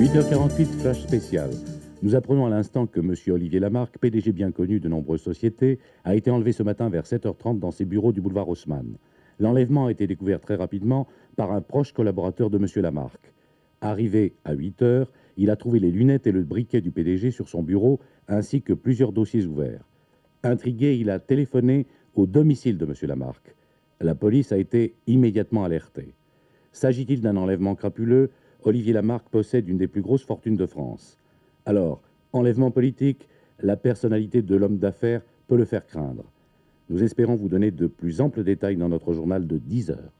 8h48, flash spécial. Nous apprenons à l'instant que M. Olivier Lamarque, PDG bien connu de nombreuses sociétés, a été enlevé ce matin vers 7h30 dans ses bureaux du boulevard Haussmann. L'enlèvement a été découvert très rapidement par un proche collaborateur de M. Lamarque. Arrivé à 8h, il a trouvé les lunettes et le briquet du PDG sur son bureau, ainsi que plusieurs dossiers ouverts. Intrigué, il a téléphoné au domicile de M. Lamarque. La police a été immédiatement alertée. S'agit-il d'un enlèvement crapuleux ? Olivier Lamarque possède une des plus grosses fortunes de France. Alors, enlèvement politique, la personnalité de l'homme d'affaires peut le faire craindre. Nous espérons vous donner de plus amples détails dans notre journal de 10 heures.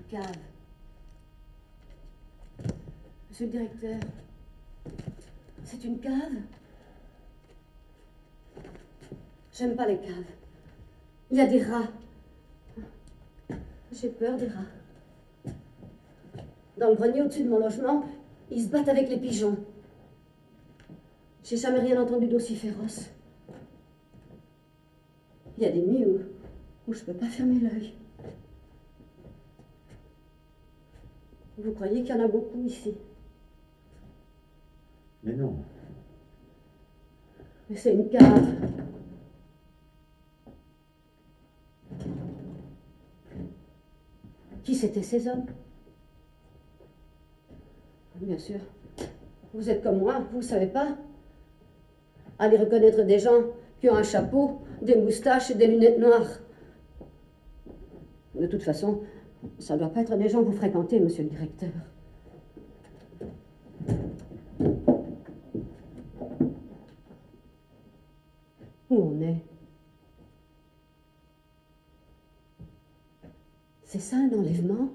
Cave. Monsieur le directeur, c'est une cave? J'aime pas les caves. Il y a des rats. J'ai peur des rats. Dans le grenier au-dessus de mon logement, ils se battent avec les pigeons. J'ai jamais rien entendu d'aussi féroce. Il y a des nuits où je peux pas fermer l'œil. Vous croyez qu'il y en a beaucoup ici? Mais non. Mais c'est une cave. Qui c'étaient ces hommes? Bien sûr. Vous êtes comme moi, vous ne savez pas. Allez reconnaître des gens qui ont un chapeau, des moustaches et des lunettes noires. De toute façon, ça ne doit pas être des gens que vous fréquentez, monsieur le directeur. Où on est? C'est ça un enlèvement?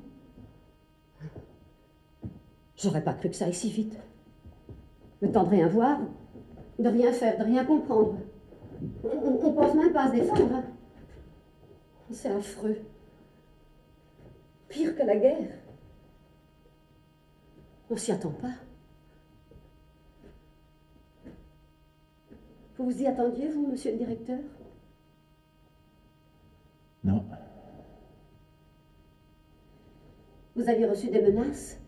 J'aurais pas cru que ça aille si vite. Le temps de rien voir, de rien faire, de rien comprendre. On pense même pas à se défendre. Hein. C'est affreux. Pire que la guerre. On s'y attend pas. Vous vous y attendiez, vous, monsieur le directeur? Non. Vous aviez reçu des menaces?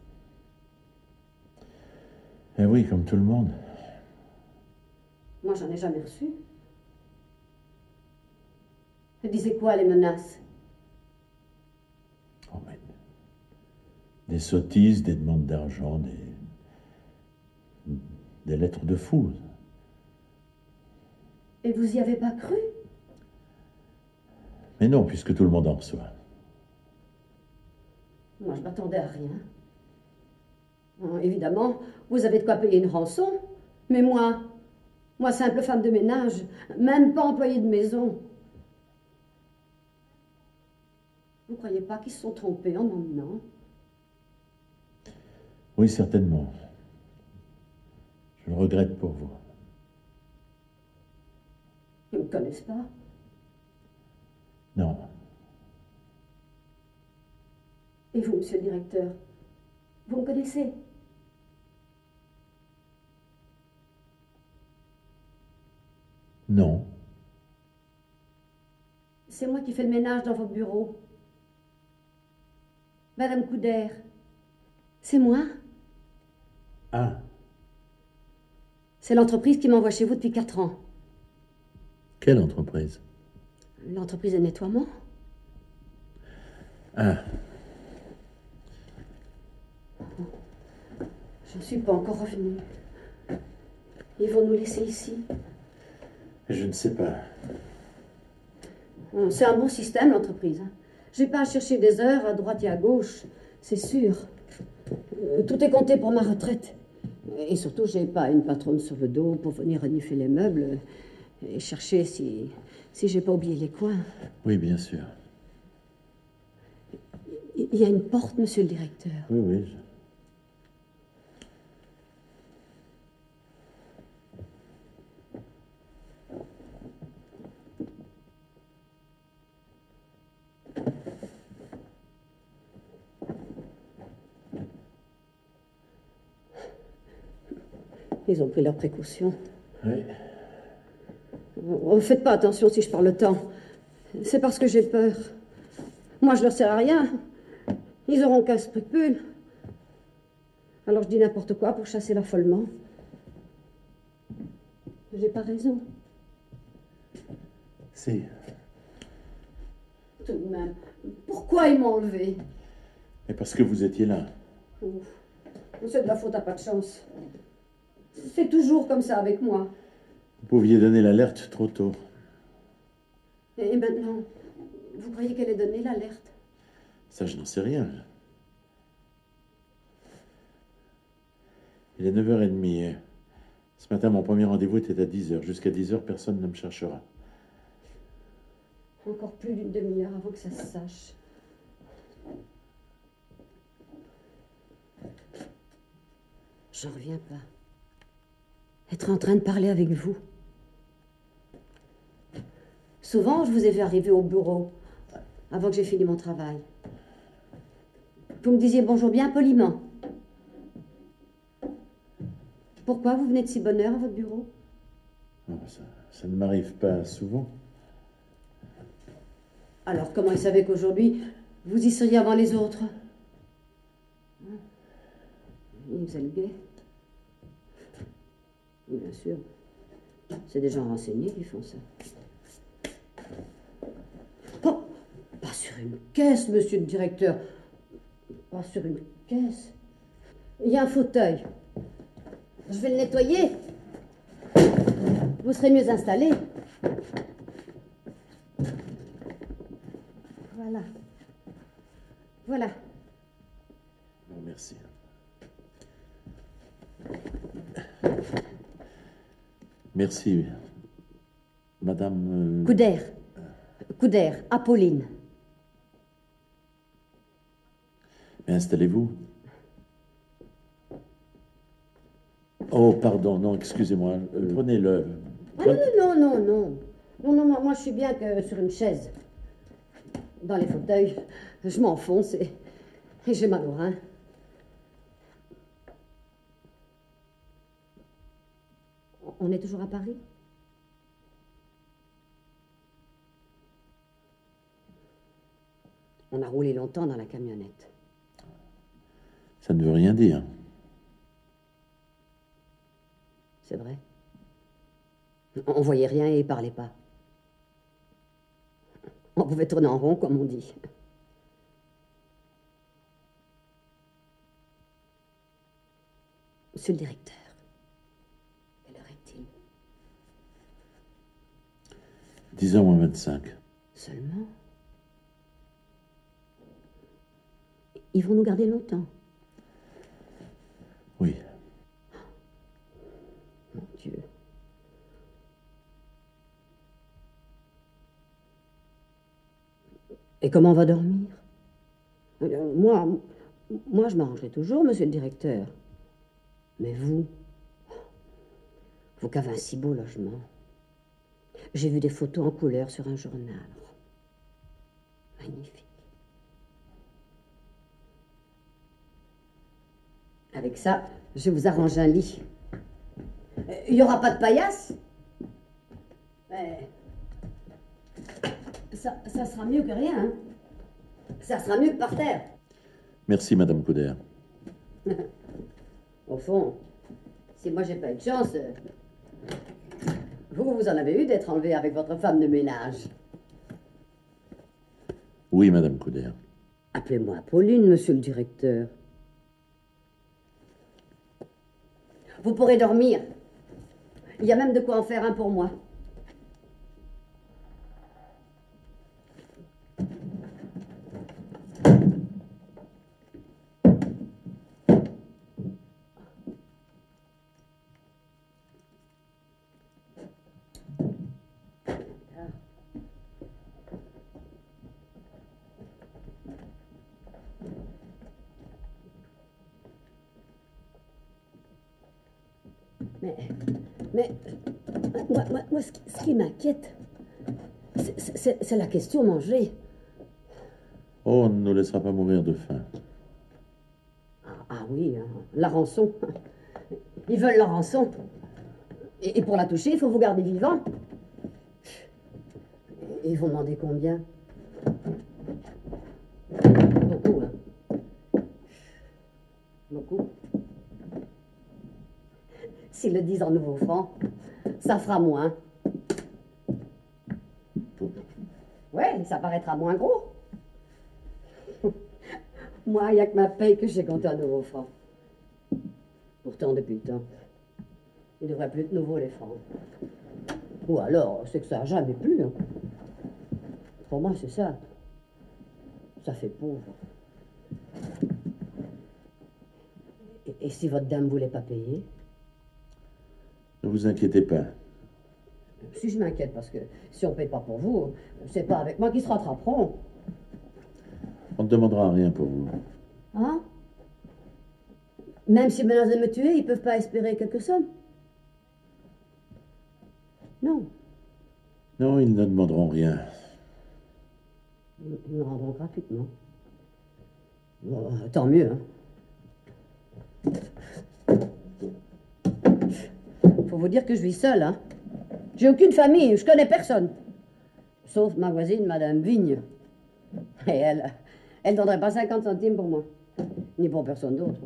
Eh oui, comme tout le monde. Moi, j'en ai jamais reçu. Elles disaient quoi, les menaces? Oh, mais... Des sottises, des demandes d'argent, des lettres de fou. Et vous y avez pas cru? Mais non, puisque tout le monde en reçoit. Moi, je m'attendais à rien. Bon, évidemment, vous avez de quoi payer une rançon. Mais moi, simple femme de ménage, même pas employée de maison. Vous croyez pas qu'ils se sont trompés en m'emmenant? Oui, certainement. Je le regrette pour vous. Ils ne me connaissent pas. Non. Et vous, monsieur le directeur, vous me connaissez? Non. C'est moi qui fais le ménage dans votre bureau. Madame Couder. C'est moi? Ah. C'est l'entreprise qui m'envoie chez vous depuis 4 ans. Quelle entreprise? L'entreprise de nettoiement. Ah. Je ne suis pas encore revenue. Ils vont nous laisser ici. Je ne sais pas. C'est un bon système, l'entreprise. J'ai pas à chercher des heures à droite et à gauche, c'est sûr. Tout est compté pour ma retraite. Et surtout, j'ai pas une patronne sur le dos pour venir renifler les meubles Et chercher si j'ai pas oublié les coins. Oui, bien sûr. Il y a une porte, monsieur le directeur. Oui, oui. Ils ont pris leurs précautions. Oui. Oh, faites pas attention si je parle tant. C'est parce que j'ai peur. Moi, je leur sers à rien. Ils auront qu'un scrupule. Alors je dis n'importe quoi pour chasser l'affolement. J'ai pas raison. Si. Tout de même. Pourquoi ils m'ont enlevé? Mais parce que vous étiez là. Ouf. C'est de la faute à pas de chance. C'est toujours comme ça avec moi. Vous pouviez donner l'alerte trop tôt. Et maintenant, vous croyez qu'elle ait donné l'alerte? Ça, je n'en sais rien. Il est 9h30. Ce matin, mon premier rendez-vous était à 10h. Jusqu'à 10h, personne ne me cherchera. Encore plus d'une demi-heure avant que ça se sache. J'en reviens pas. Être en train de parler avec vous. Souvent, je vous ai vu arriver au bureau avant que j'ai fini mon travail. Vous me disiez bonjour bien poliment. Pourquoi vous venez de si bonne heure à votre bureau? Oh, ça ne m'arrive pas souvent. Alors, comment ils savaient qu'aujourd'hui, vous y seriez avant les autres? Vous êtes gai. Bien sûr. C'est des gens renseignés qui font ça. Oh, pas sur une caisse, monsieur le directeur. Pas sur une caisse. Il y a un fauteuil. Je vais le nettoyer. Vous serez mieux installé. Voilà. Voilà. Non, merci. Merci, madame... Couder. Couder, Apolline. Mais installez-vous. Oh, pardon, non, excusez-moi. Prenez-le. Ah non, non, non, non. Non, non, moi je suis bien que sur une chaise. Dans les fauteuils, je m'enfonce et j'ai mal au rein. On est toujours à Paris? On a roulé longtemps dans la camionnette. Ça ne veut rien dire. C'est vrai. On voyait rien et il parlait pas. On pouvait tourner en rond, comme on dit. Monsieur le directeur, quelle heure est-il? 10h moins 25. Seulement? Ils vont nous garder longtemps. Oui. Mon Dieu. Et comment on va dormir? Moi, je m'arrangerai toujours, monsieur le directeur. Mais vous qu'avez un si beau logement. J'ai vu des photos en couleur sur un journal. Magnifique. Avec ça, je vous arrange un lit. Il n'y aura pas de paillasse? Mais ça sera mieux que rien. Hein? Ça sera mieux que par terre. Merci, madame Couder. Au fond, si moi j'ai pas eu de chance, vous en avez eu d'être enlevé avec votre femme de ménage. Oui, madame Couder. Appelez-moi Pauline, monsieur le directeur. Vous pourrez dormir. Il y a même de quoi en faire un pour moi. Mais, moi, ce qui m'inquiète, c'est la question manger. Oh, on ne nous laissera pas mourir de faim. Ah oui, hein, la rançon. Ils veulent la rançon. Et pour la toucher, il faut vous garder vivant. Et ils vont demander combien? Beaucoup, hein. Beaucoup. S'ils le disent en nouveaux francs, ça fera moins. Ouais, ça paraîtra moins gros. Moi, il n'y a que ma paye que j'ai compté en nouveaux francs. Pourtant, depuis le temps, il ne devrait plus de nouveau les francs. Ou alors, c'est que ça n'a jamais plu. Hein. Pour moi, c'est ça. Ça fait pauvre. Et si votre dame ne voulait pas payer? Ne vous inquiétez pas. Si je m'inquiète, parce que si on ne paye pas pour vous, c'est pas avec moi qu'ils se rattraperont. On ne demandera rien pour vous. Hein? Même s'ils menacent de me tuer, ils ne peuvent pas espérer quelque somme? Non. Non, ils ne demanderont rien. Ils me rendront gratuitement. Bon, tant mieux, hein. Faut vous dire que je vis seule, hein. J'ai aucune famille, je connais personne. Sauf ma voisine, Madame Vigne. Et elle donnerait pas 50 centimes pour moi. Ni pour personne d'autre.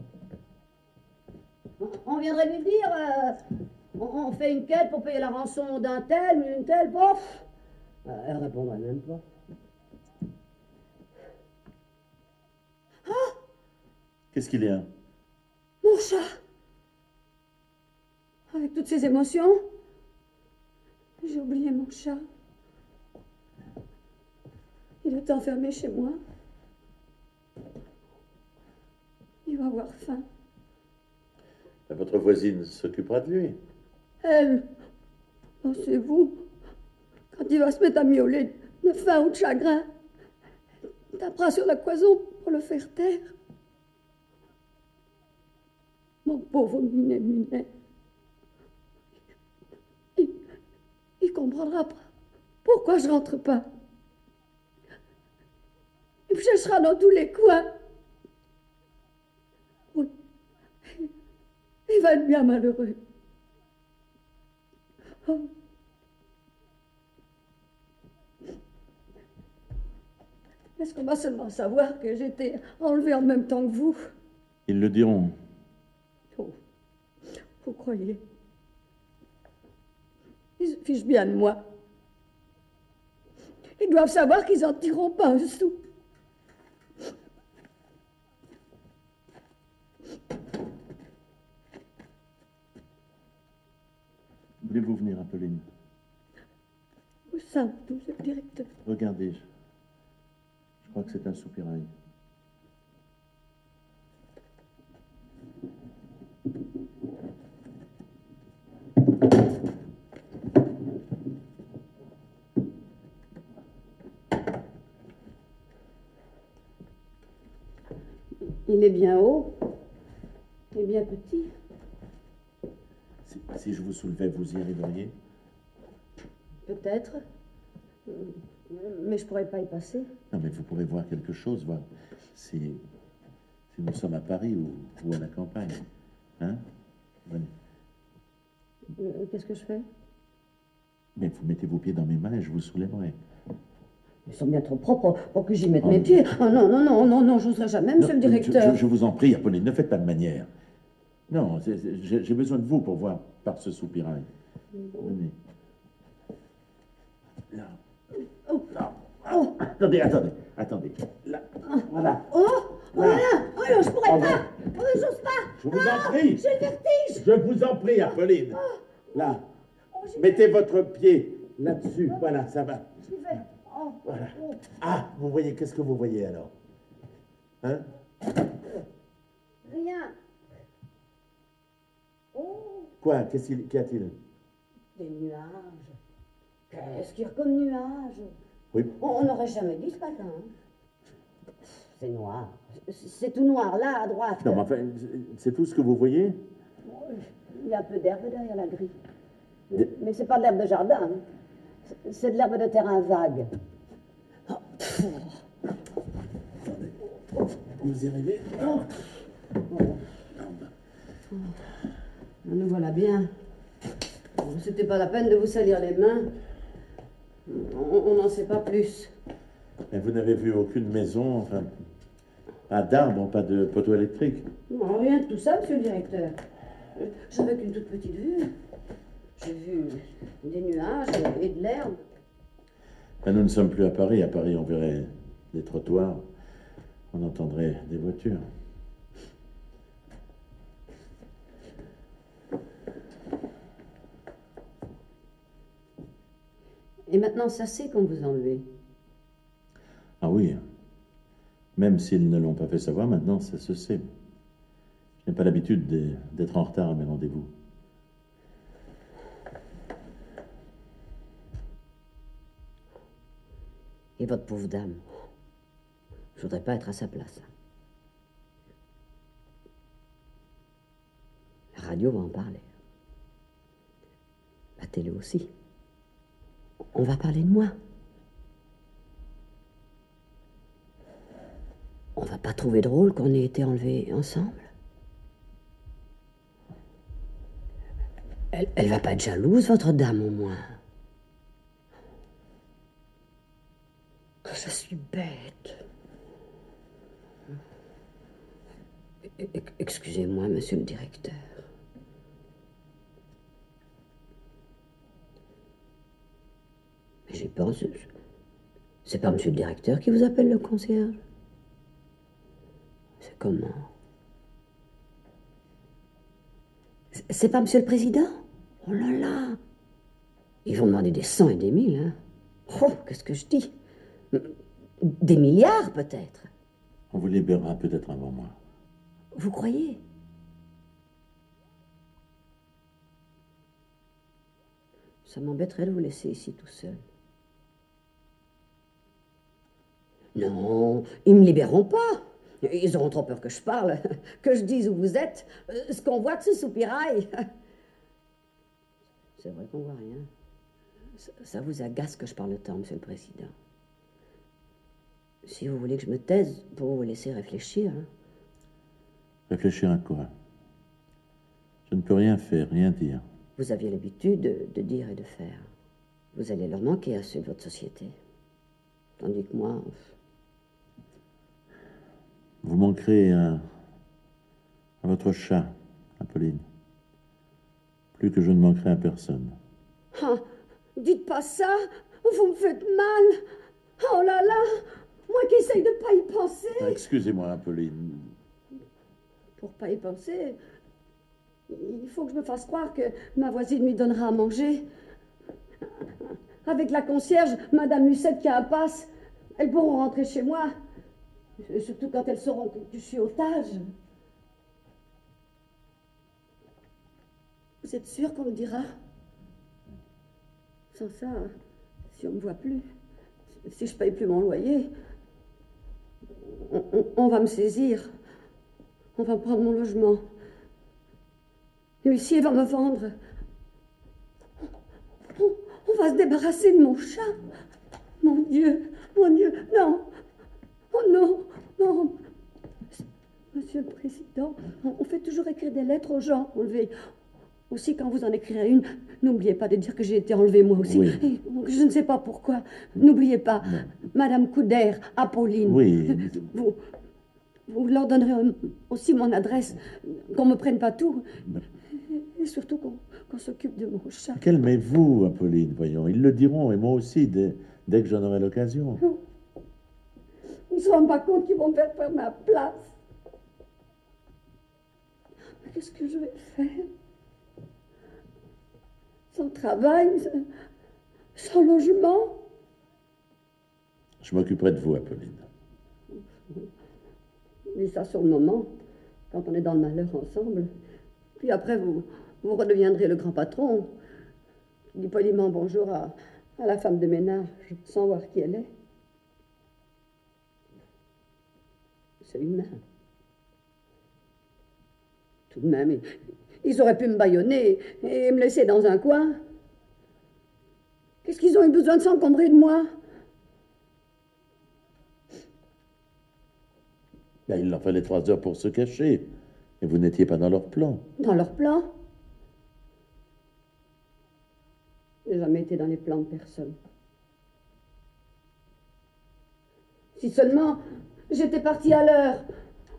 On viendrait lui dire, on fait une quête pour payer la rançon d'un tel ou d'une telle, pof. Elle répondrait même pas. Ah! Qu'est-ce qu'il y a? Mon chat! Avec toutes ces émotions, j'ai oublié mon chat. Il est enfermé chez moi. Il va avoir faim. Votre voisine s'occupera de lui. Elle, pensez-vous, quand il va se mettre à miauler de faim ou de chagrin, elle tapera sur la cloison pour le faire taire. Mon pauvre Minet. Il comprendra pas pourquoi je rentre pas. Il me cherchera dans tous les coins. Oui. Il va être bien malheureux. Oh. Est-ce qu'on va seulement savoir que j'étais enlevée en même temps que vous? Ils le diront. Oh. Vous croyez? Ils se fichent bien de moi. Ils doivent savoir qu'ils n'en tireront pas un sou. Voulez-vous venir, Apolline? Où ça, monsieur le directeur? Regardez, je crois que c'est un soupirail. Il est bien haut et bien petit. Si je vous soulevais, vous y arriveriez? Peut-être. Mais je pourrais pas y passer. Non, mais vous pourrez voir quelque chose, voir si nous sommes à Paris ou à la campagne. Hein? Venez. Qu'est-ce que je fais? Mais vous mettez vos pieds dans mes mains et je vous soulèverai. Ils sont bien trop propres pour que j'y mette mes pieds. Oh non, j'oserais jamais, monsieur le directeur. Je vous en prie, Apolline, ne faites pas de manière. Non, j'ai besoin de vous pour voir par ce soupirail. Venez. Là. Oh. Là. Oh. Attendez. Là. Voilà. Oh, Là. là. Oh non, je pourrais pas. Oh, j'ose pas. Je vous en prie. J'ai le vertige. Je vous en prie, Apolline. Là. Mettez votre pied là-dessus. Voilà, ça va. J'y vais. Oh. Voilà. Ah, vous voyez, qu'est-ce que vous voyez alors? Hein? Rien. Oh. Quoi? Qu'y a-t-il? Des nuages. Qu'est-ce qu'il y a comme nuages? Oui. On n'aurait jamais dit ce matin. C'est noir. C'est tout noir, là, à droite. Non, mais enfin, c'est tout ce que vous voyez? Il y a un peu d'herbe derrière la grille. Mais c'est pas de l'herbe de jardin. Hein. C'est de l'herbe de terrain vague. Oh, Vous y arrivez? Nous voilà bien. C'était pas la peine de vous salir les mains. On n'en sait pas plus. Mais vous n'avez vu aucune maison, enfin, pas d'arbre, pas de poteau électrique? Non, rien de tout ça, monsieur le directeur. J'avais qu'une toute petite vue. J'ai vu des nuages et de l'herbe. Ben, nous ne sommes plus à Paris. À Paris, on verrait des trottoirs, on entendrait des voitures. Et maintenant, ça c'est qu'on vous enlevez. Ah oui, même s'ils ne l'ont pas fait savoir, maintenant ça se sait. Je n'ai pas l'habitude d'être en retard à mes rendez-vous. Et votre pauvre dame, je voudrais pas être à sa place. La radio va en parler. La télé aussi. On va parler de moi. On va pas trouver drôle qu'on ait été enlevés ensemble. Elle va pas être jalouse, votre dame, au moins. Je suis bête. Excusez-moi, monsieur le directeur. Mais j'ai peur. C'est pas monsieur le directeur qui vous appelle le concierge? C'est comment? C'est pas monsieur le président? Oh là là! Ils vont demander des 100 et des 1000, hein? Oh, qu'est-ce que je dis? Des milliards, peut-être. On vous libérera peut-être avant moi. Vous croyez? Ça m'embêterait de vous laisser ici tout seul. Non, ils me libéreront pas. Ils auront trop peur que je parle, que je dise où vous êtes, ce qu'on voit de ce soupirail. C'est vrai qu'on voit rien. Ça vous agace que je parle tant, monsieur le président. Si vous voulez que je me taise pour vous laisser réfléchir. Hein. Réfléchir à quoi? Je ne peux rien faire, rien dire. Vous aviez l'habitude de dire et de faire. Vous allez leur manquer à ceux de votre société. Tandis que moi... Vous manquerez à votre chat, Apolline. Plus que je ne manquerai à personne. Ah, dites pas ça, vous me faites mal. Oh là là, moi qui essaye de pas y penser. Ah, excusez-moi, Apolline. Pour pas y penser, il faut que je me fasse croire que ma voisine lui donnera à manger. Avec la concierge, Madame Lucette qui a un passe, elles pourront rentrer chez moi. Surtout quand elles sauront que je suis otage. Vous êtes sûr qu'on le dira? Sans ça, si on ne me voit plus, si je paye plus mon loyer, on va me saisir. On va prendre mon logement. L'huissier va me vendre. On va se débarrasser de mon chat. Mon Dieu, non. Oh non, non. Monsieur le Président, on fait toujours écrire des lettres aux gens enlevés. Aussi, quand vous en écrirez une, n'oubliez pas de dire que j'ai été enlevée moi aussi. Oui. Et je ne sais pas pourquoi. N'oubliez pas, Non. Madame Couder, Apolline. Oui. Vous leur donnerez aussi mon adresse, qu'on ne me prenne pas tout. Et surtout qu'on s'occupe de mon chat. Calmez-vous, Apolline, voyons. Ils le diront, et moi aussi, dès que j'en aurai l'occasion. Ils ne se rendent pas compte qu'ils vont me faire perdre ma place. Mais qu'est-ce que je vais faire? Sans travail, sans logement. Je m'occuperai de vous, Apolline. Mais ça sur le moment, quand on est dans le malheur ensemble. Puis après, vous redeviendrez le grand patron, qui dit poliment bonjour à la femme de ménage, sans voir qui elle est. C'est humain. Tout de même, Ils auraient pu me bâillonner et me laisser dans un coin. Qu'est-ce qu'ils ont eu besoin de s'encombrer de moi? Ben, il leur fallait 3 heures pour se cacher. Et vous n'étiez pas dans leur plan. Dans leur plan? J'ai jamais été dans les plans de personne. Si seulement j'étais partie à l'heure,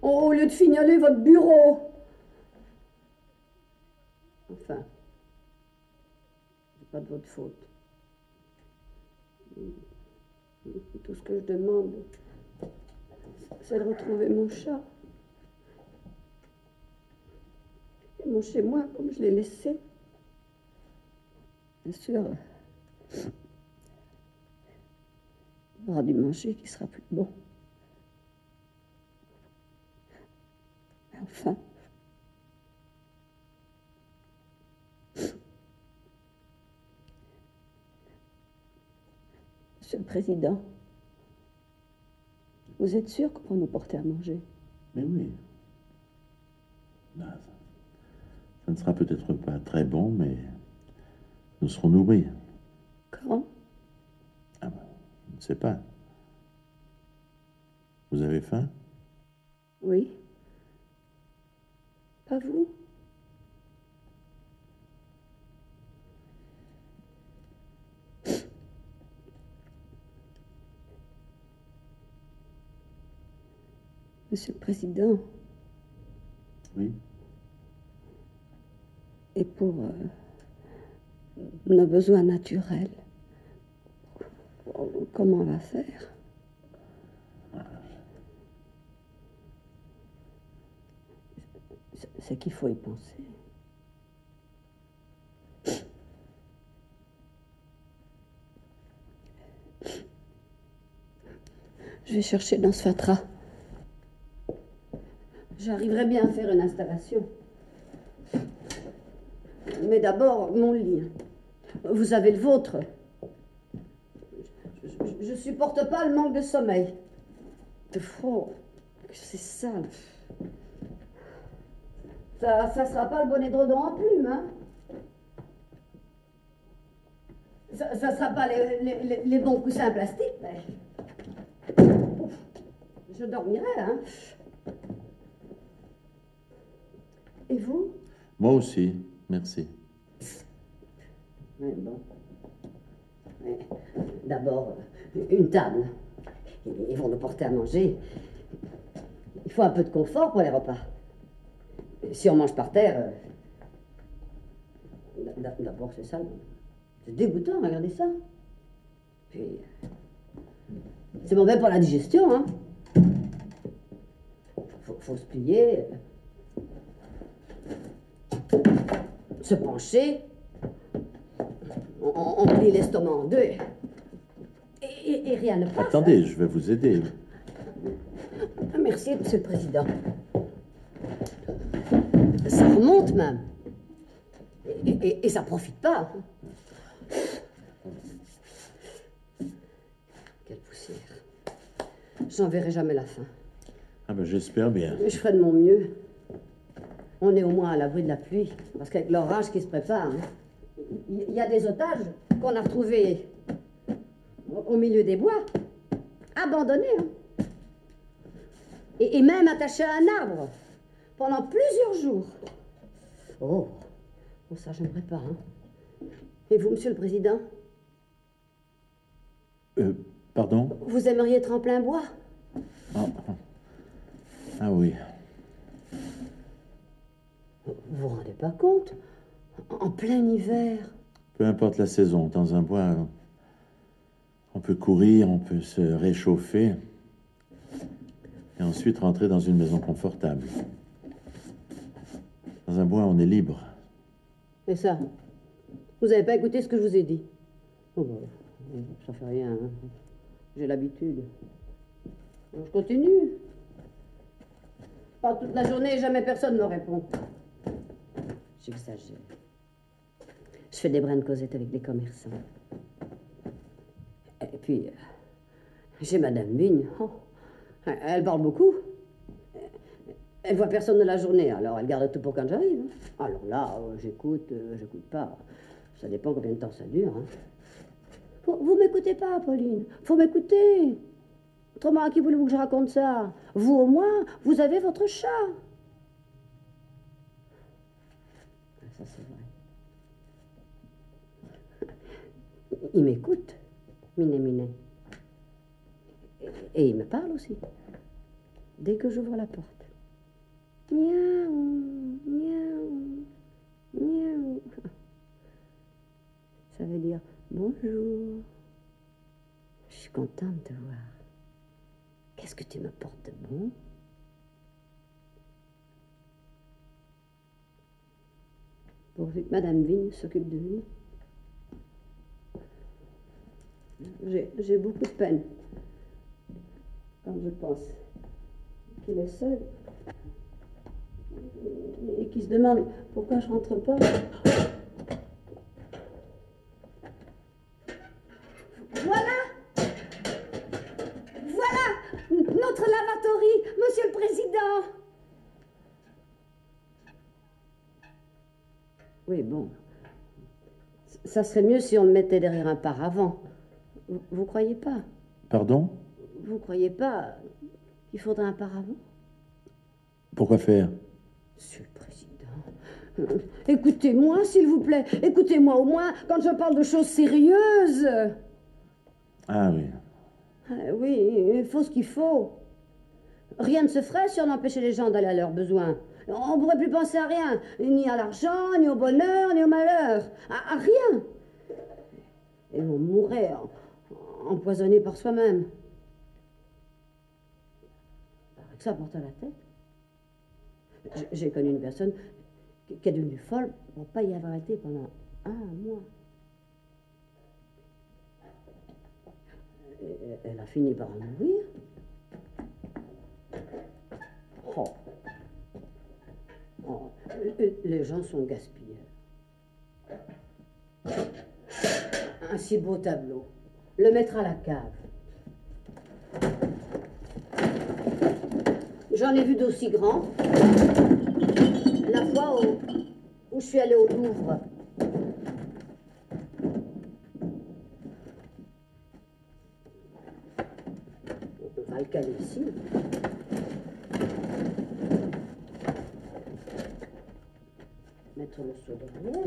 au lieu de fignoler votre bureau. Enfin, c'est pas de votre faute. Tout ce que je demande, c'est de retrouver mon chat. Et mon chez-moi, comme je l'ai laissé. Bien sûr, il aura du manger qui sera plus bon. Mais enfin, Monsieur le Président, vous êtes sûr qu'on va nous porter à manger? Mais oui. Là, ça ne sera peut-être pas très bon, mais nous serons nourris. Quand? Ah ben, je ne sais pas. Vous avez faim? Oui. Pas vous? Monsieur le Président. Oui. Et pour nos besoins naturels, comment on va faire? C'est qu'il faut y penser. Je vais chercher dans ce fatras. J'arriverai bien à faire une installation. Mais d'abord, mon lit. Vous avez le vôtre. Je supporte pas le manque de sommeil. Oh, c'est sale. Ça sera pas le bon édredon en plume, hein? Ça sera pas les bons coussins plastiques, mais... Ouf, je dormirai, hein? Et vous? Moi aussi, merci. Mais bon. Mais d'abord, une table. Ils vont nous porter à manger. Il faut un peu de confort pour les repas. Si on mange par terre... D'abord, c'est ça. C'est dégoûtant, regardez ça. Puis... c'est mauvais pour la digestion, hein. Faut se plier... se pencher, on plie l'estomac en deux, et rien ne passe. Attendez, je vais vous aider. Merci, Monsieur le Président. Ça remonte même. Et ça profite pas. Quelle poussière. J'en verrai jamais la fin. Ah ben j'espère bien. Je ferai de mon mieux. On est au moins à l'abri de la pluie, parce qu'avec l'orage qui se prépare, hein, il y a des otages qu'on a retrouvés au milieu des bois, abandonnés, hein, et même attachés à un arbre pendant plusieurs jours. Oh, ça j'aimerais pas, hein. Et vous, Monsieur le Président? Pardon? Vous aimeriez être en plein bois? Ah oui. Vous vous rendez pas compte? En plein hiver. Peu importe la saison, dans un bois, on peut courir, on peut se réchauffer, et ensuite rentrer dans une maison confortable. Dans un bois, on est libre. Et ça, vous avez pas écouté ce que je vous ai dit? Oh, bah, ça fait rien, hein. J'ai l'habitude. Je continue. Pas toute la journée, jamais personne ne me répond. J'exagère. Je fais des brins de causette avec des commerçants. Et puis, j'ai Madame Vigne. Oh, elle parle beaucoup. Elle voit personne de la journée, alors elle garde tout pour quand j'arrive. Alors là, j'écoute, j'écoute pas. Ça dépend combien de temps ça dure. Hein. Vous m'écoutez pas, Pauline. Faut m'écouter. Autrement, à qui voulez-vous que je raconte ça? Vous, au moins, vous avez votre chat. Ça, c'est vrai. Il m'écoute, Minet. Et il me parle aussi. Dès que j'ouvre la porte. Miaou, miaou, miaou. Ça veut dire bonjour. Je suis contente de te voir. Qu'est-ce que tu me portes de bon? Pourvu que Madame Vigne s'occupe de lui. J'ai beaucoup de peine quand je pense qu'il est seul et qu'il se demande pourquoi je rentre pas. Voilà notre lavatory, Monsieur le Président. Oui, bon. Ça serait mieux si on le mettait derrière un paravent. Vous croyez pas? Pardon? Vous croyez pas qu'il faudrait un paravent? Pourquoi faire? Monsieur le Président, écoutez-moi, s'il vous plaît. Écoutez-moi au moins quand je parle de choses sérieuses. Ah oui. Ah oui, il faut ce qu'il faut. Rien ne se ferait si on empêchait les gens d'aller à leurs besoins. On ne pourrait plus penser à rien, ni à l'argent, ni au bonheur, ni au malheur. À rien. Et on mourrait empoisonné par soi-même. Avec ça porte à la tête. J'ai connu une personne qui est devenue folle pour ne pas y avoir été pendant 1 mois. Elle a fini par en mourir. Oh, les gens sont gaspilleurs. Un si beau tableau. Le mettre à la cave. J'en ai vu d'aussi grands. La fois où je suis allée au Louvre. On va le caler ici. Mettre le seau derrière.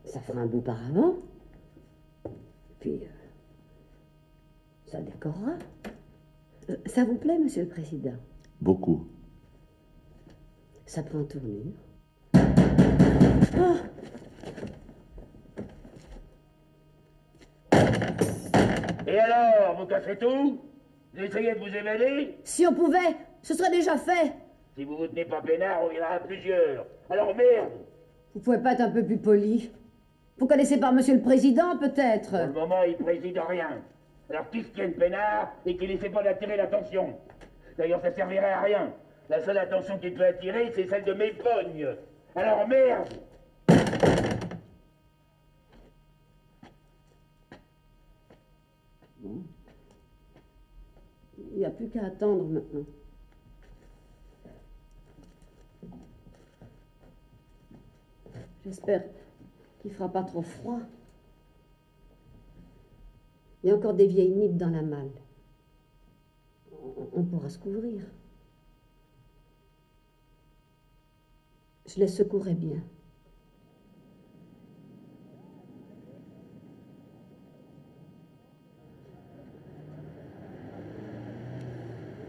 Ça fera un beau paravent. Puis, ça décorera. Ça vous plaît, Monsieur le Président? Beaucoup. Ça prend tournure. Et alors, vous cassez tout? Vous essayez de vous évader? Si on pouvait, ce serait déjà fait. Si vous vous tenez pas peinard, on viendra à plusieurs. Alors merde! Vous pouvez pas être un peu plus poli? Vous connaissez pas Monsieur le Président, peut-être? Pour le moment, il préside rien. Alors qu'ils se tiennent peinard et qu'ils n'essaient pas d'attirer l'attention. D'ailleurs, ça servirait à rien. La seule attention qu'il peut attirer, c'est celle de mes pognes. Alors merde! Bon. Il n'y a plus qu'à attendre maintenant. J'espère qu'il ne fera pas trop froid. Il y a encore des vieilles nippes dans la malle. On pourra se couvrir. Je les secouerai bien.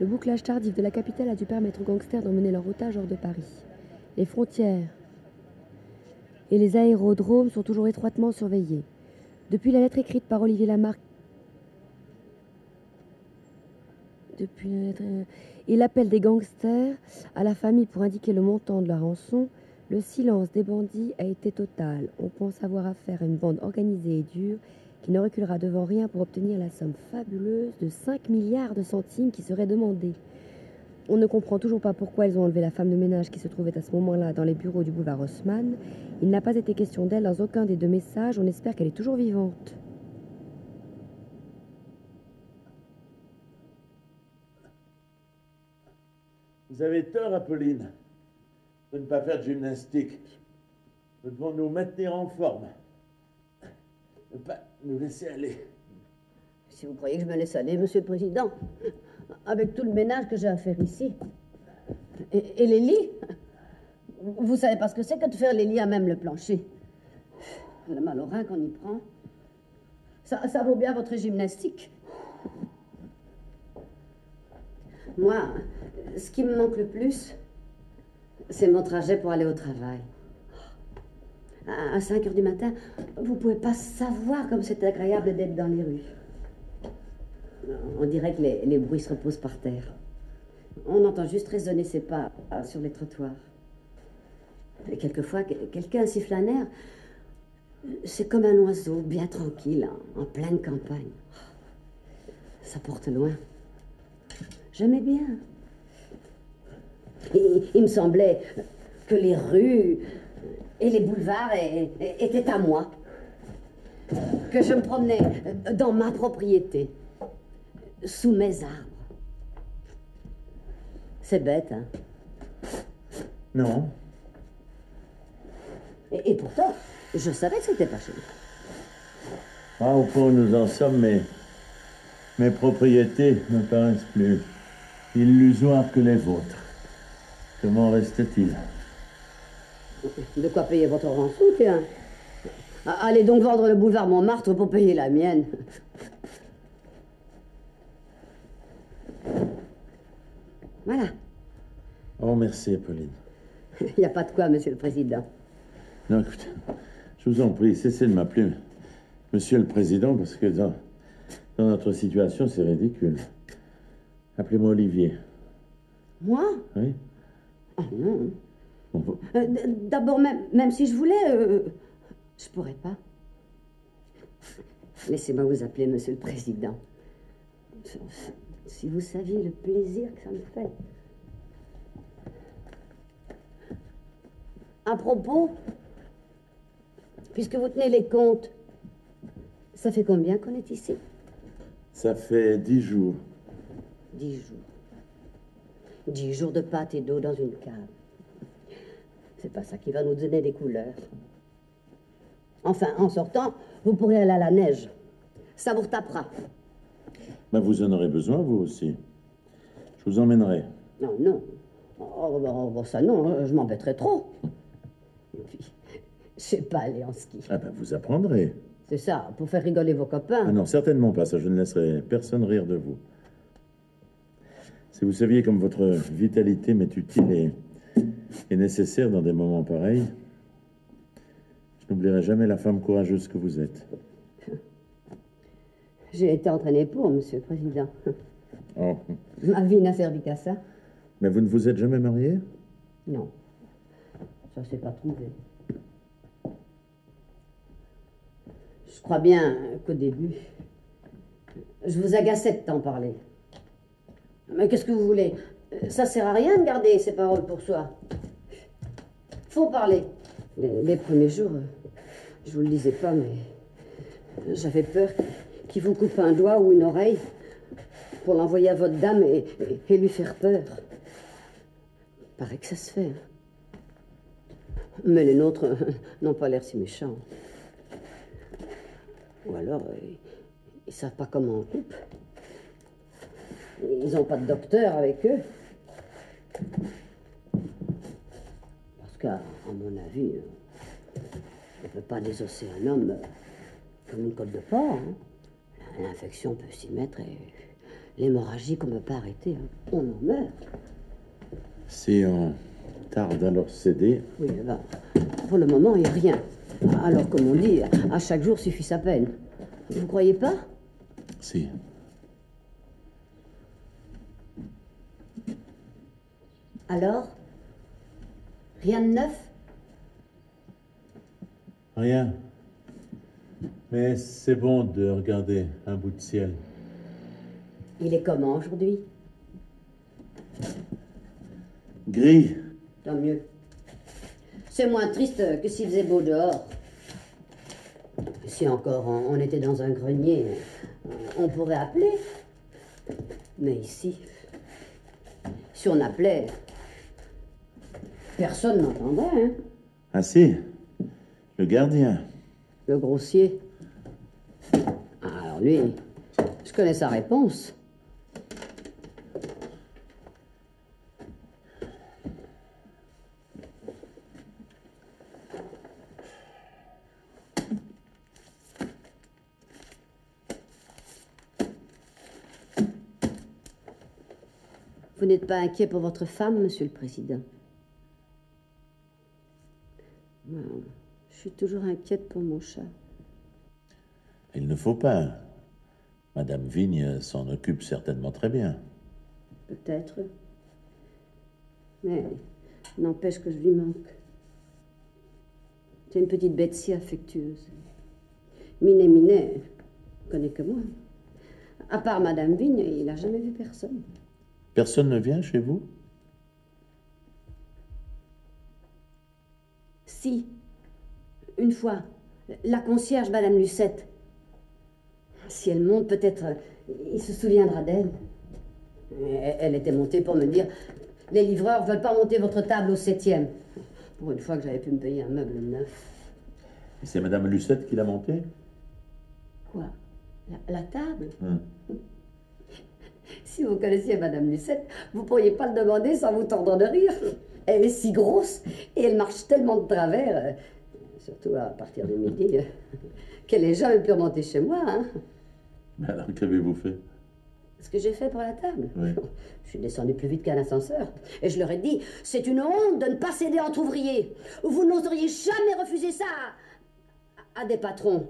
Le bouclage tardif de la capitale a dû permettre aux gangsters d'emmener leur otage hors de Paris. Les frontières et les aérodromes sont toujours étroitement surveillés. Depuis la lettre écrite par Olivier Lamarque, et l'appel des gangsters à la famille pour indiquer le montant de la rançon, le silence des bandits a été total. On pense avoir affaire à une bande organisée et dure qui ne reculera devant rien pour obtenir la somme fabuleuse de 5 milliards de centimes qui serait demandée. On ne comprend toujours pas pourquoi ils ont enlevé la femme de ménage qui se trouvait à ce moment-là dans les bureaux du boulevard Haussmann. Il n'a pas été question d'elle dans aucun des deux messages. On espère qu'elle est toujours vivante. Vous avez tort, Apolline, de ne pas faire de gymnastique. Nous devons nous maintenir en forme. Ne pas nous laisser aller. Si vous croyez que je me laisse aller, Monsieur le Président, avec tout le ménage que j'ai à faire ici, et les lits, vous savez pas ce que c'est que de faire les lits à même le plancher. Le mal au rein qu'on y prend, ça vaut bien votre gymnastique. Moi, ce qui me manque le plus, c'est mon trajet pour aller au travail. À 5 heures du matin, vous pouvez pas savoir comme c'est agréable d'être dans les rues. On dirait que les bruits se reposent par terre. On entend juste résonner ses pas sur les trottoirs. Et quelquefois, quelqu'un siffle un air. C'est comme un oiseau, bien tranquille, en pleine campagne. Ça porte loin. J'aimais bien. Et il me semblait que les rues et les boulevards étaient à moi. Que je me promenais dans ma propriété, sous mes arbres. C'est bête, hein? Non. Et pourtant, je savais que c'était pas chez moi. Ah, au point où nous en sommes, mes propriétés me paraissent plus illusoires que les vôtres. Comment reste-t-il? De quoi payer votre rançon, tiens. Allez donc vendre le boulevard Montmartre pour payer la mienne. Voilà. Oh, merci, Apolline. Il n'y a pas de quoi, Monsieur le Président. Non, écoutez, je vous en prie, cessez de m'appeler Monsieur le Président, parce que dans notre situation, c'est ridicule. Appelez-moi Olivier. Moi? Oui? Oh non. Bon, D'abord, même si je voulais, je pourrais pas. Laissez-moi vous appeler Monsieur le Président. Si vous saviez le plaisir que ça me fait. À propos, puisque vous tenez les comptes, ça fait combien qu'on est ici? ça fait 10 jours. 10 jours. 10 jours de pâte et d'eau dans une cave. C'est pas ça qui va nous donner des couleurs. Enfin, en sortant, vous pourrez aller à la neige. Ça vous retapera. Ben, vous en aurez besoin, vous aussi. Je vous emmènerai. Non, non. Oh, ça non, je m'embêterais trop. Et puis, je sais pas aller en ski. Ah ben, vous apprendrez. C'est ça, pour faire rigoler vos copains. Ah non, certainement pas. Ça, je ne laisserai personne rire de vous. Si vous saviez comme votre vitalité m'est utile et nécessaire dans des moments pareils, je n'oublierai jamais la femme courageuse que vous êtes. J'ai été entraînée pour, Monsieur le Président. Oh. Ma vie n'a servi qu'à ça. Mais vous ne vous êtes jamais marié? Non, ça s'est pas trouvé. Je crois bien qu'au début, je vous agaçais de t'en parler. Mais qu'est-ce que vous voulez? Ça sert à rien de garder ces paroles pour soi. Faut parler. Les premiers jours, je vous le disais pas, mais j'avais peur qu'il vous coupe un doigt ou une oreille pour l'envoyer à votre dame et lui faire peur. Paraît que ça se fait. Mais les nôtres n'ont pas l'air si méchants. Ou alors, ils savent pas comment on coupe. Ils n'ont pas de docteur avec eux. Parce qu'à mon avis, on ne peut pas désosser un homme comme une côte de porc. Hein. L'infection peut s'y mettre et l'hémorragie qu'on ne peut pas arrêter. Hein. On en meurt. Si on tarde à leur céder... Oui, ben, pour le moment, il n'y a rien. Alors, comme on dit, à chaque jour suffit sa peine. Vous croyez pas? Si. Alors? Rien de neuf? Rien. Mais c'est bon de regarder un bout de ciel. Il est comment aujourd'hui? Gris. Tant mieux. C'est moins triste que s'il faisait beau dehors. Si encore on était dans un grenier, on pourrait appeler. Mais ici, si on appelait, Personne n'entendrait, hein. Ah si, le gardien. Le grossier. Ah, alors lui, je connais sa réponse. Vous n'êtes pas inquiet pour votre femme, Monsieur le Président? Non, je suis toujours inquiète pour mon chat. Il ne faut pas. Madame Vigne s'en occupe certainement très bien. Peut-être. Mais n'empêche que je lui manque. C'est une petite bête si affectueuse. Minet connaît que moi. À part Madame Vigne, il n'a jamais vu personne. Personne ne vient chez vous? Si. Une fois. La concierge, Madame Lucette. Si elle monte, peut-être il se souviendra d'elle. Elle était montée pour me dire « Les livreurs veulent pas monter votre table au 7e. » Pour une fois que j'avais pu me payer un meuble neuf. Et c'est Madame Lucette qui l'a monté? Quoi? La table? Si vous connaissiez Madame Lucette, vous pourriez pas le demander sans vous tordre de rire. Elle est si grosse et elle marche tellement de travers, surtout à partir de midi, qu'elle n'est jamais pu remonter chez moi. Hein. Alors, qu'avez-vous fait? Ce que j'ai fait pour la table? Oui. Je suis descendue plus vite qu'un ascenseur. Et je leur ai dit, c'est une honte de ne pas céder entre ouvriers. Vous n'oseriez jamais refuser ça à des patrons.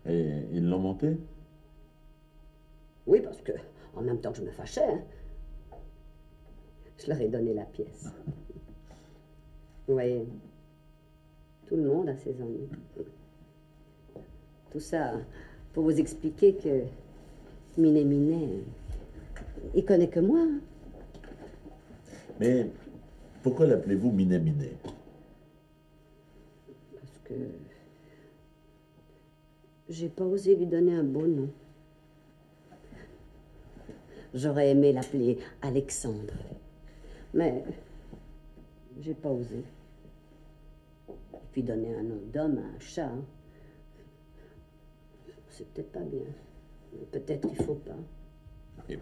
Et ils l'ont monté? Oui, parce que, en même temps que je me fâchais, hein, je leur ai donné la pièce. Vous voyez, tout le monde a ses ennuis. Tout ça pour vous expliquer que Minet, il connaît que moi. Mais pourquoi l'appelez-vous Minet? Parce que j'ai pas osé lui donner un beau nom. J'aurais aimé l'appeler Alexandre, mais j'ai pas osé. Et puis donner un nom d'homme à un chat, hein, c'est peut-être pas bien. Peut-être il faut pas. Mais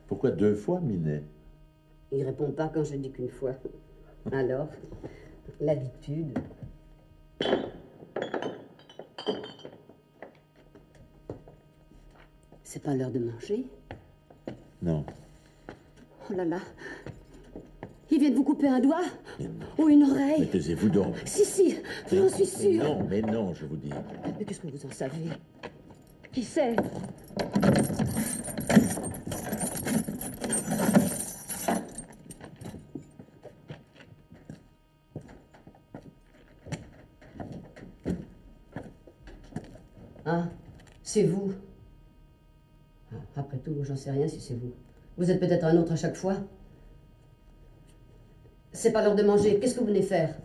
pourquoi 2 fois Minet? Il répond pas quand je dis qu'une fois. Alors, l'habitude. C'est pas l'heure de manger? Non. Oh là là. Il vient de vous couper un doigt? Ou une oreille? Mais taisez-vous donc. Si, j'en suis sûre. Mais non, je vous dis. Mais qu'est-ce que vous en savez? Qui sait? Ah, c'est vous. Après tout, j'en sais rien si c'est vous. Vous êtes peut-être un autre à chaque fois. C'est pas l'heure de manger. Qu'est-ce que vous venez faire?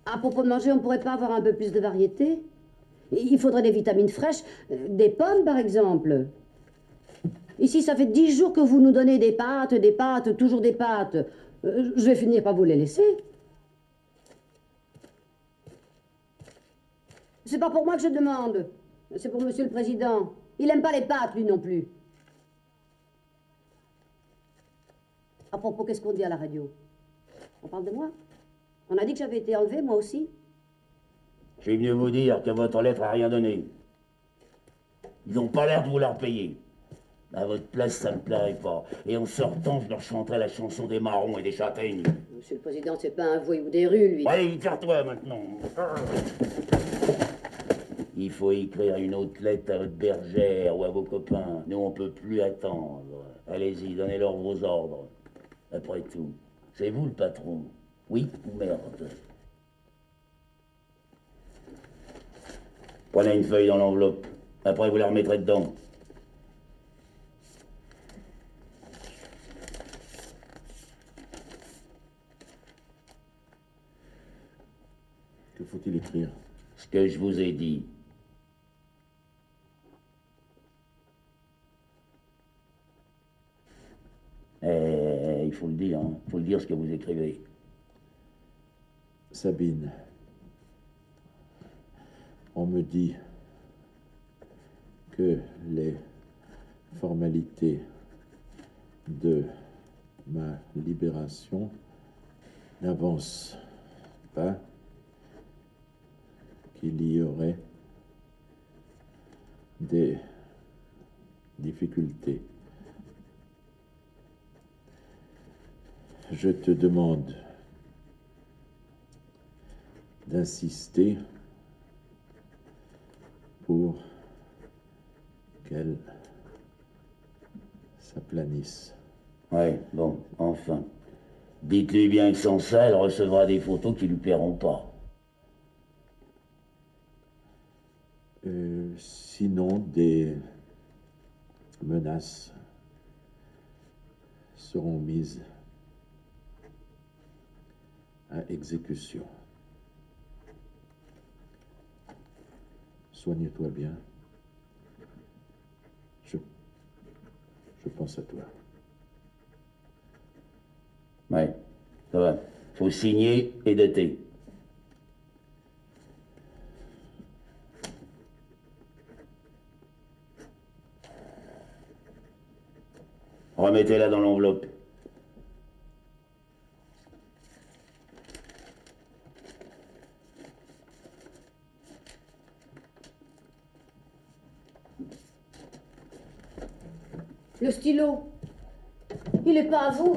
À propos de manger, on pourrait pas avoir un peu plus de variété? Il faudrait des vitamines fraîches, des pommes par exemple. Ici, ça fait 10 jours que vous nous donnez des pâtes, toujours des pâtes. Je vais finir par vous les laisser. C'est pas pour moi que je demande. C'est pour Monsieur le Président. Il aime pas les pâtes, lui non plus. À propos, qu'est-ce qu'on dit à la radio? On parle de moi? On a dit que j'avais été enlevée, moi aussi. J'ai mieux vous dire que votre lettre a rien donné. Ils n'ont pas l'air de vouloir payer. À votre place, ça me plairait pas. Et en sortant, je leur chanterai la chanson des marrons et des châtaignes. Monsieur le Président, c'est pas un voyou des rues, lui. Allez, tire-toi maintenant. Il faut écrire une autre lettre à votre bergère ou à vos copains. Nous, on peut plus attendre. Allez-y, donnez-leur vos ordres. Après tout, c'est vous le patron. Oui ou merde? Prenez une feuille dans l'enveloppe. Après, vous la remettrez dedans. Que faut-il écrire? Ce que je vous ai dit. Il faut le dire, hein. Il faut le dire ce que vous écrivez. Sabine, on me dit que les formalités de ma libération n'avancent pas, qu'il y aurait des difficultés. Je te demande d'insister pour qu'elle s'aplanisse. Ouais, bon, enfin. Dites-lui bien que sans ça, elle recevra des photos qui lui plairont pas. Sinon, des menaces seront mises à exécution. Soigne-toi bien. Je pense à toi. Ouais, ça va. Faut signer et dater. Remettez-la dans l'enveloppe. Le stylo, il n'est pas à vous.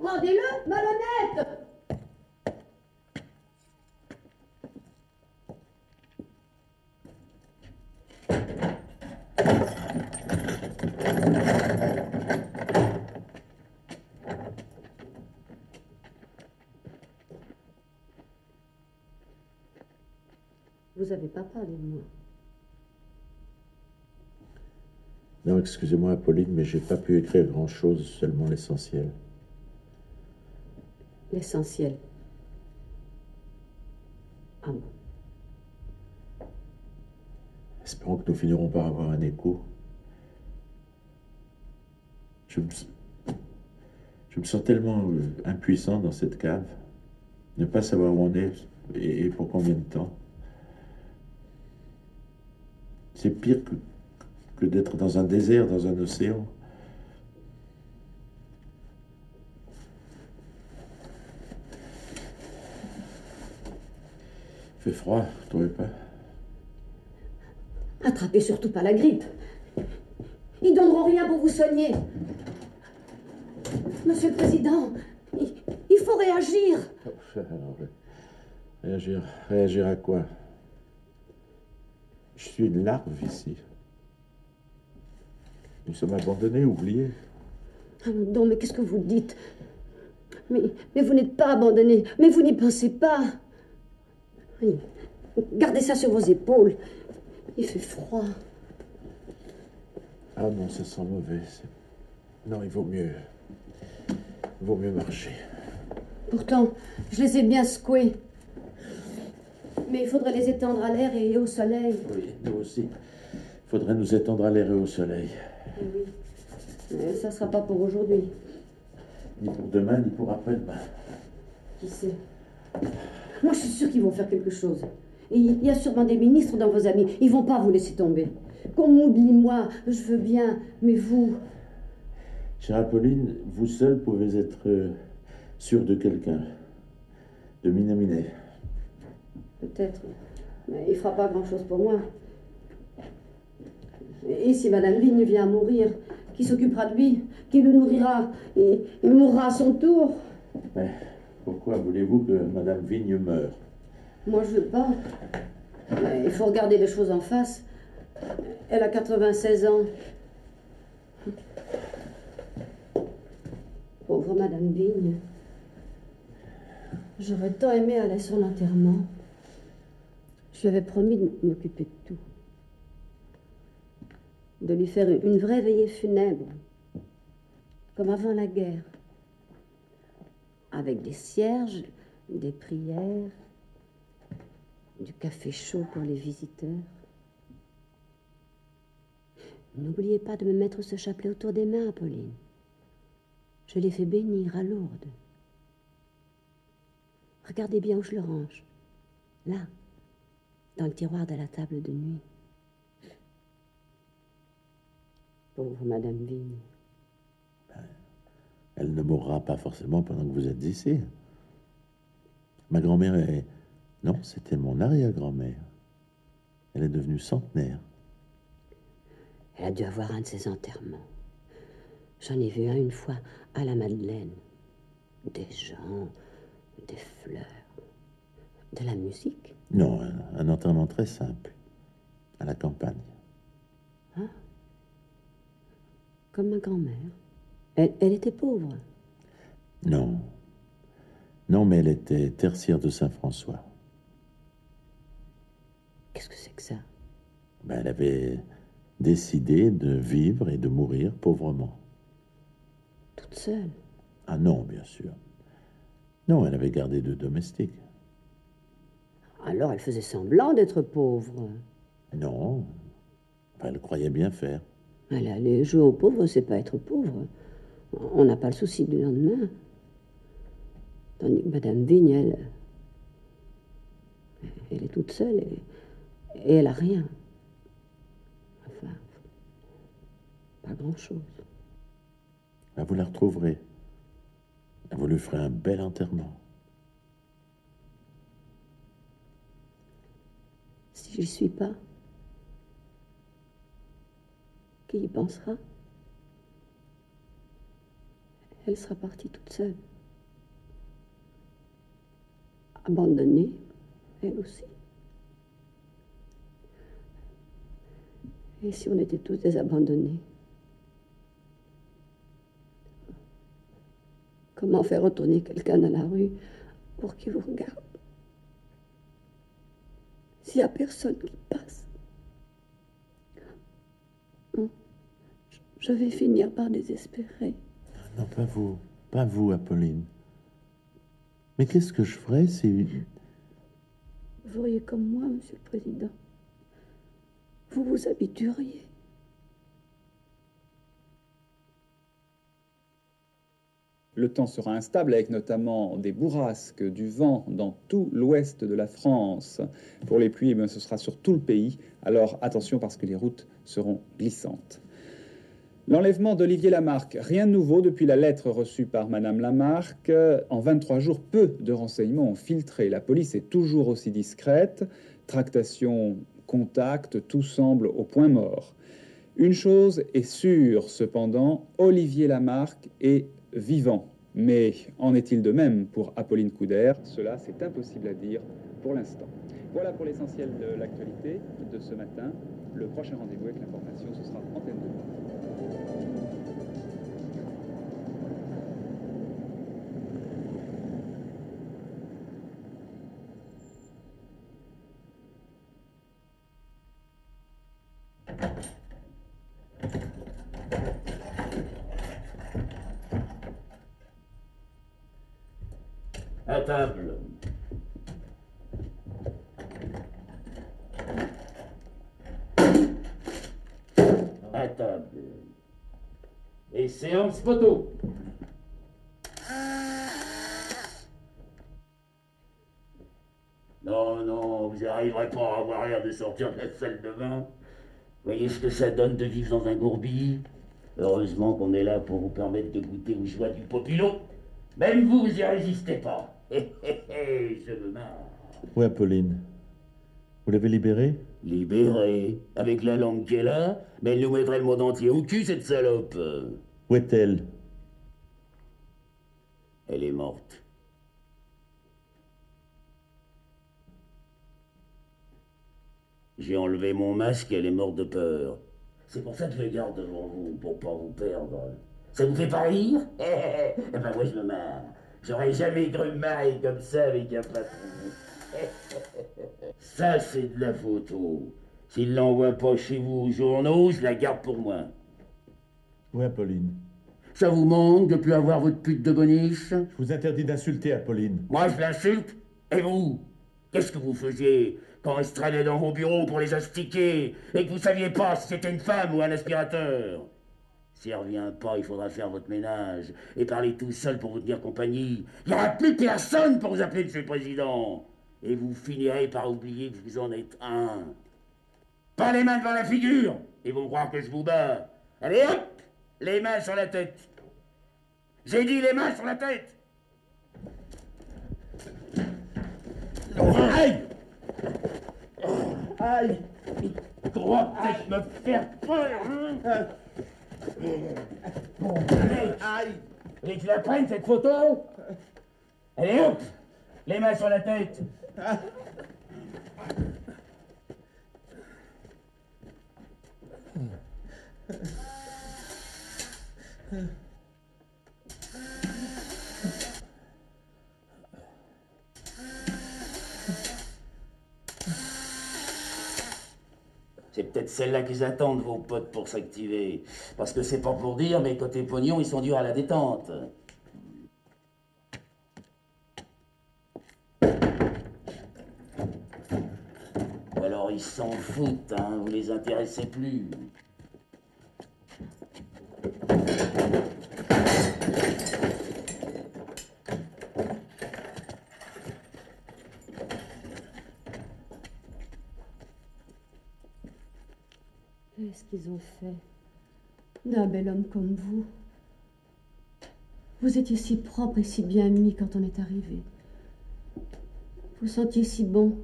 Rendez-le, malhonnête! Vous n'avez pas parlé de moi. Non, excusez-moi, Apolline, mais j'ai pas pu écrire grand-chose, seulement l'essentiel. L'essentiel. Ah bon. Espérons que nous finirons par avoir un écho. Je me sens tellement impuissant dans cette cave. Ne pas savoir où on est et pour combien de temps. C'est pire que d'être dans un désert, dans un océan. Il fait froid, vous trouvez pas? Attrapez surtout pas la grippe. Ils donneront rien pour vous soigner. Monsieur le Président, il faut réagir. Réagir à quoi? Je suis une larve ici. Nous sommes abandonnés, oubliés. Ah non, mais qu'est-ce que vous dites? Mais vous n'êtes pas abandonnés, mais vous n'y pensez pas. Oui. Gardez ça sur vos épaules. Il fait froid. Ah non, ça sent mauvais. Non, il vaut mieux marcher. Pourtant, je les ai bien secoués. Mais il faudrait les étendre à l'air et au soleil. Oui, nous aussi. Il faudrait nous étendre à l'air et au soleil. Oui. Mais ça ne sera pas pour aujourd'hui. Ni pour demain, ni pour après-demain. Qui sait? Moi, je suis sûre qu'ils vont faire quelque chose. Et il y a sûrement des ministres dans vos amis. Ils vont pas vous laisser tomber. Qu'on m'oublie, moi, je veux bien. Mais vous... Chère Apolline, vous seul pouvez être sûr de quelqu'un. De Minaminet. Peut-être. Mais il fera pas grand-chose pour moi. Et si Madame Vigne vient à mourir, qui s'occupera de lui? Qui le nourrira? Et il mourra à son tour? Mais pourquoi voulez-vous que Madame Vigne meure? Moi, je veux pas. Mais il faut regarder les choses en face. Elle a 96 ans. Pauvre Madame Vigne. J'aurais tant aimé aller à son enterrement. Je lui avais promis de m'occuper de tout. De lui faire une vraie veillée funèbre. Comme avant la guerre. Avec des cierges, des prières Du café chaud pour les visiteurs. N'oubliez pas de me mettre ce chapelet autour des mains, Apolline. Je l'ai fait bénir à Lourdes. Regardez bien où je le range. Là, dans le tiroir de la table de nuit. Pauvre Madame Vigne. Elle ne mourra pas forcément pendant que vous êtes ici. Ma grand-mère est... Non, c'était mon arrière-grand-mère. Elle est devenue centenaire. Elle a dû avoir un de ses enterrements. J'en ai vu un une fois à la Madeleine. Des gens, des fleurs, de la musique. Non, un enterrement très simple, à la campagne. Ah, comme ma grand-mère. Elle était pauvre. Non. Non, mais elle était tertiaire de Saint-François. Qu'est-ce que c'est que ça? Ben, elle avait décidé de vivre et de mourir pauvrement. Toute seule? Ah non, bien sûr. Non, elle avait gardé 2 domestiques. Alors elle faisait semblant d'être pauvre. Non. Enfin, elle croyait bien faire. Elle allait jouer aux pauvres, c'est pas être pauvre. On n'a pas le souci du lendemain. Tandis que Madame Vigne, elle est toute seule et elle a rien. Enfin, pas grand-chose. Ben, vous la retrouverez. Vous lui ferez un bel enterrement. Si j'y suis pas, qui y pensera? Elle sera partie toute seule. Abandonnée, elle aussi. Et si on était tous des abandonnés? Comment faire retourner quelqu'un dans la rue pour qu'il vous regarde? S'il n'y a personne qui passe, je vais finir par désespérer. Non, pas vous. Pas vous, Apolline. Mais qu'est-ce que je ferais si... Vous feriez comme moi, Monsieur le Président. Vous vous habitueriez. Le temps sera instable avec notamment des bourrasques, du vent dans tout l'ouest de la France. Pour les pluies, ce sera sur tout le pays. Alors attention parce que les routes seront glissantes. L'enlèvement d'Olivier Lamarque, rien de nouveau depuis la lettre reçue par Madame Lamarque. En 23 jours, peu de renseignements ont filtré. La police est toujours aussi discrète. Tractation, contact, tout semble au point mort. Une chose est sûre, cependant, Olivier Lamarque est vivant. Mais en est-il de même pour Apolline Couder? Cela, c'est impossible à dire pour l'instant. Voilà pour l'essentiel de l'actualité de ce matin. Le prochain rendez-vous avec l'information, ce sera Antenne 2. À table. À table. Et séance photo. Non, non, vous n'arriverez pas à avoir l'air de sortir de la salle de bain. Voyez ce que ça donne de vivre dans un gourbi. Heureusement qu'on est là pour vous permettre de goûter aux joies du populon. Même vous, vous y résistez pas. Je me marre. Oui, Apolline. Vous l'avez libérée? Libérée. Avec la langue qu'elle a, mais elle nous mettrait le monde entier au cul, cette salope. Où est-elle? Elle est morte. J'ai enlevé mon masque, elle est morte de peur. C'est pour ça que je le garde devant vous, pour pas vous perdre. Ça vous fait pas rire? Eh ben moi je me marre. J'aurais jamais cru me marrer comme ça avec un patron. Ça c'est de la photo. S'il l'envoie pas chez vous aux journaux, je la garde pour moi. Oui, Apolline. Ça vous manque de plus avoir votre pute de boniche? Je vous interdis d'insulter, Apolline. Moi je l'insulte? Et vous? Qu'est-ce que vous faisiez quand on se traînait dans vos bureaux pour les astiquer et que vous saviez pas si c'était une femme ou un aspirateur? Si elle revient pas, il faudra faire votre ménage et parler tout seul pour vous tenir compagnie. Il n'y aura plus personne pour vous appeler Monsieur le Président. Et vous finirez par oublier que vous en êtes un. Pas les mains devant la figure. Ils vont croire que je vous bats. Allez hop, les mains sur la tête. J'ai dit les mains sur la tête. Aïe! Aïe! Il croit peut-être me faire peur, hein? Aïe! Vous voulez que je la prenne, cette photo? Allez hop! Les mains sur la tête. C'est peut-être celle-là qu'ils attendent, vos potes, pour s'activer. Parce que c'est pas pour dire, mais côté pognon, ils sont durs à la détente. Ou alors ils s'en foutent, hein, vous les intéressez plus. Qu'est-ce qu'ils ont fait d'un bel homme comme vous? Vous étiez si propre et si bien mis quand on est arrivé. Vous sentiez si bon.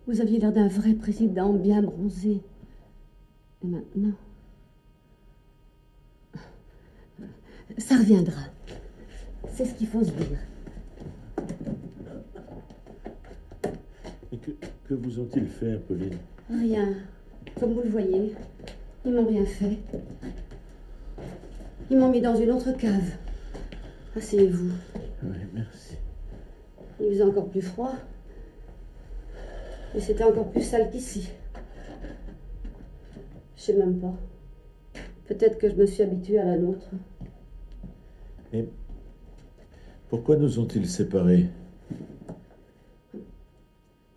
Vous aviez l'air d'un vrai président bien bronzé. Et maintenant... Ça reviendra. C'est ce qu'il faut se dire. Et que vous ont-ils fait, Pauline? Rien. Comme vous le voyez, ils m'ont rien fait. Ils m'ont mis dans une autre cave. Asseyez-vous. Oui, merci. Il faisait encore plus froid. Et c'était encore plus sale qu'ici. Je sais même pas. Peut-être que je me suis habituée à la nôtre. Et pourquoi nous ont-ils séparés?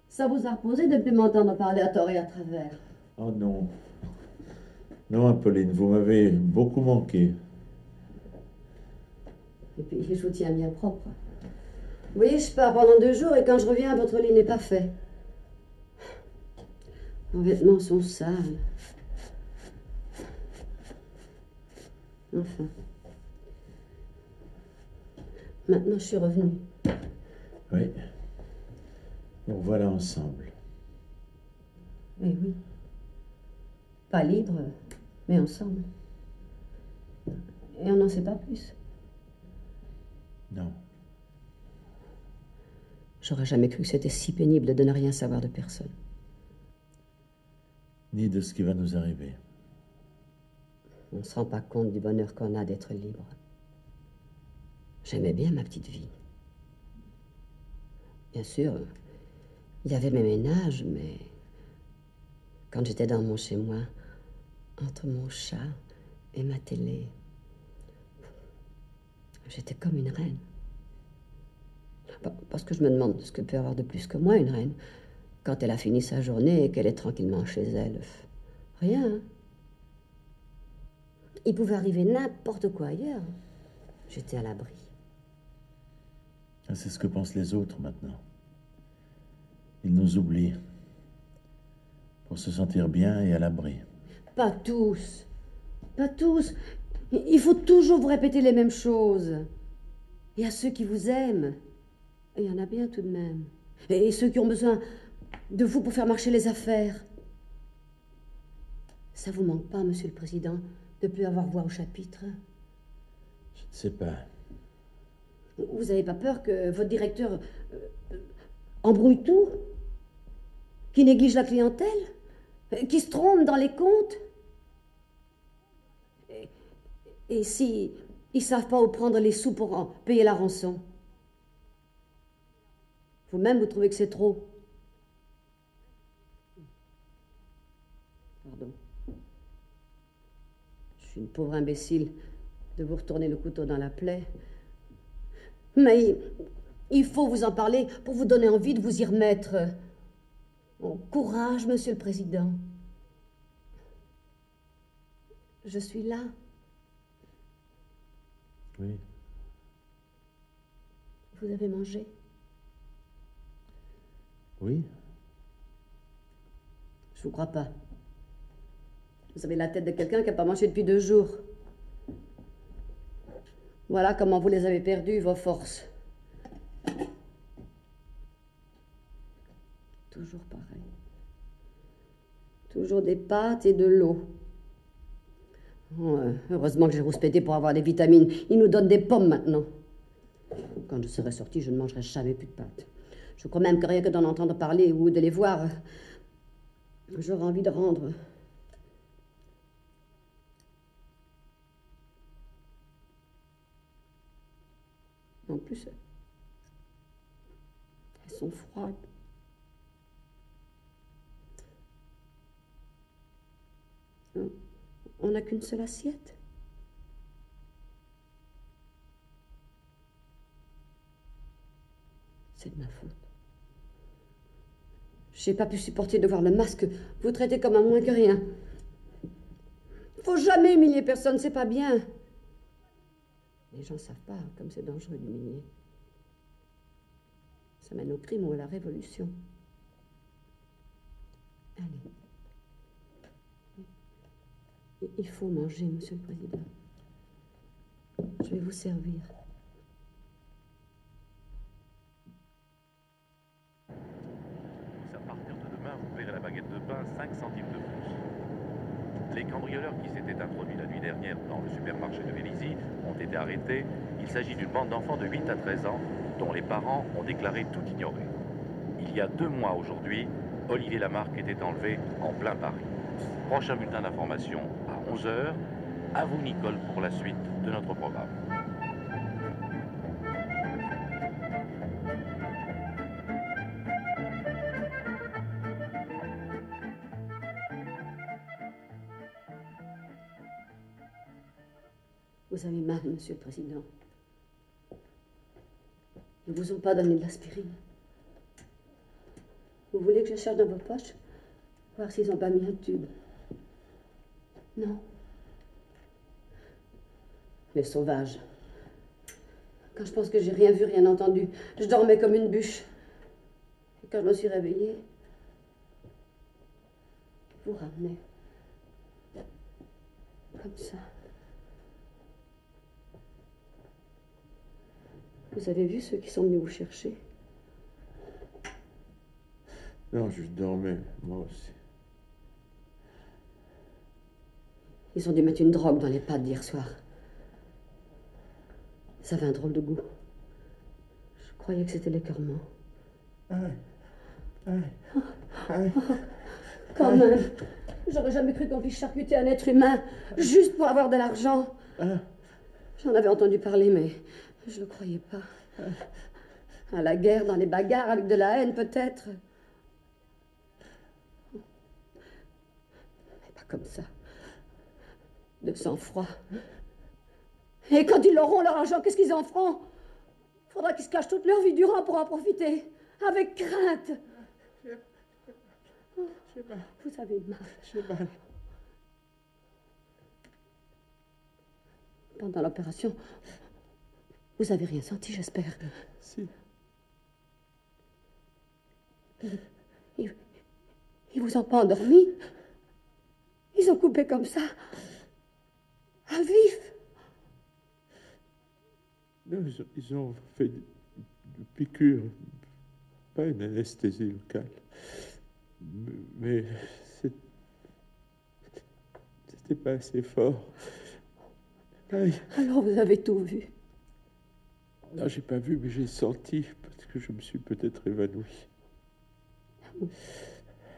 Ça vous a reposé de ne plus m'entendre parler à tort et à travers. Oh non. Non, Apolline, vous m'avez beaucoup manqué. Et puis, je vous tiens bien propre. Vous voyez, je pars pendant 2 jours et quand je reviens, votre lit n'est pas fait. Vos vêtements sont sales. Enfin. Maintenant, je suis revenue. Oui. Nous voilà ensemble. Eh oui. Pas libre, mais ensemble. Et on n'en sait pas plus. Non. J'aurais jamais cru que c'était si pénible de ne rien savoir de personne. Ni de ce qui va nous arriver. On ne se rend pas compte du bonheur qu'on a d'être libre. J'aimais bien ma petite vie. Bien sûr, il y avait mes ménages, mais quand j'étais dans mon chez-moi, entre mon chat et ma télé, j'étais comme une reine. Parce que je me demande ce que peut avoir de plus que moi une reine quand elle a fini sa journée et qu'elle est tranquillement chez elle. Rien. Hein. Il pouvait arriver n'importe quoi ailleurs. J'étais à l'abri. C'est ce que pensent les autres maintenant. Ils nous oublient pour se sentir bien et à l'abri. Pas tous. Pas tous. Il faut toujours vous répéter les mêmes choses. Et à ceux qui vous aiment. Et il y en a bien tout de même. Et ceux qui ont besoin de vous pour faire marcher les affaires. Ça vous manque pas, Monsieur le Président, de plus avoir voix au chapitre? Je ne sais pas. Vous n'avez pas peur que votre directeur embrouille tout? Qui néglige la clientèle? Qui se trompe dans les comptes? Et si ils ne savent pas où prendre les sous pour payer la rançon? Vous-même, vous trouvez que c'est trop? Pardon. Je suis une pauvre imbécile de vous retourner le couteau dans la plaie. Mais Il faut vous en parler pour vous donner envie de vous y remettre. Oh, courage, Monsieur le Président. Je suis là. Oui. Vous avez mangé? Oui. Je vous crois pas. Vous avez la tête de quelqu'un qui n'a pas mangé depuis 2 jours. Voilà comment vous les avez perdues, vos forces. Toujours pareil. Toujours des pâtes et de l'eau. Oh, heureusement que j'ai rouspété pour avoir des vitamines. Ils nous donnent des pommes maintenant. Quand je serai sortie, je ne mangerai jamais plus de pâtes. Je crois même que rien que d'en entendre parler ou de les voir, j'aurais envie de rendre. En plus, elles sont froides. On n'a qu'une seule assiette. C'est de ma faute. J'ai pas pu supporter de voir le masque vous traiter comme un moins que rien. Faut jamais humilier personne, c'est pas bien. Les gens savent pas comme c'est dangereux d'humilier. Ça mène au crime ou à la révolution. Allez. Il faut manger, Monsieur le Président. Je vais vous servir. À partir de demain, vous paierez la baguette de pain 5 centimes de plus. Les cambrioleurs qui s'étaient introduits la nuit dernière dans le supermarché de Vélizy ont été arrêtés. Il s'agit d'une bande d'enfants de 8 à 13 ans dont les parents ont déclaré tout ignorer. Il y a 2 mois aujourd'hui, Olivier Lamarque était enlevé en plein Paris. Prochain bulletin d'information à 11h. À vous, Nicole, pour la suite de notre programme. Vous avez mal, Monsieur le Président. Ils ne vous ont pas donné de l'aspirine. Vous voulez que je cherche dans vos poches? Voir s'ils n'ont pas mis un tube. Non. Les sauvages. Quand je pense que j'ai rien vu, rien entendu, je dormais comme une bûche. Et quand je me suis réveillée, vous ramenez. Comme ça. Vous avez vu ceux qui sont venus vous chercher? Non, je dormais, moi aussi. Ils ont dû mettre une drogue dans les pâtes d'hier soir. Ça avait un drôle de goût. Je croyais que c'était l'écœurement. Quand même, j'aurais jamais cru qu'on puisse charcuter un être humain juste pour avoir de l'argent. J'en avais entendu parler, mais je ne le croyais pas. À la guerre, dans les bagarres, avec de la haine, peut-être. Mais pas comme ça. De sang-froid. Et quand ils l'auront, leur argent, qu'est-ce qu'ils en feront? Faudra qu'ils se cachent toute leur vie durant pour en profiter. Avec crainte. J'ai mal. Vous avez mal. J'ai mal. Pendant l'opération, vous avez rien senti, j'espère. Si. Ils vous ont pas endormi? Ils ont coupé comme ça? À vif? Non, ils ont fait une piqûre, pas une anesthésie locale. Mais c'était pas assez fort. Aïe. Alors vous avez tout vu? Non, j'ai pas vu, mais j'ai senti, parce que je me suis peut-être évanoui.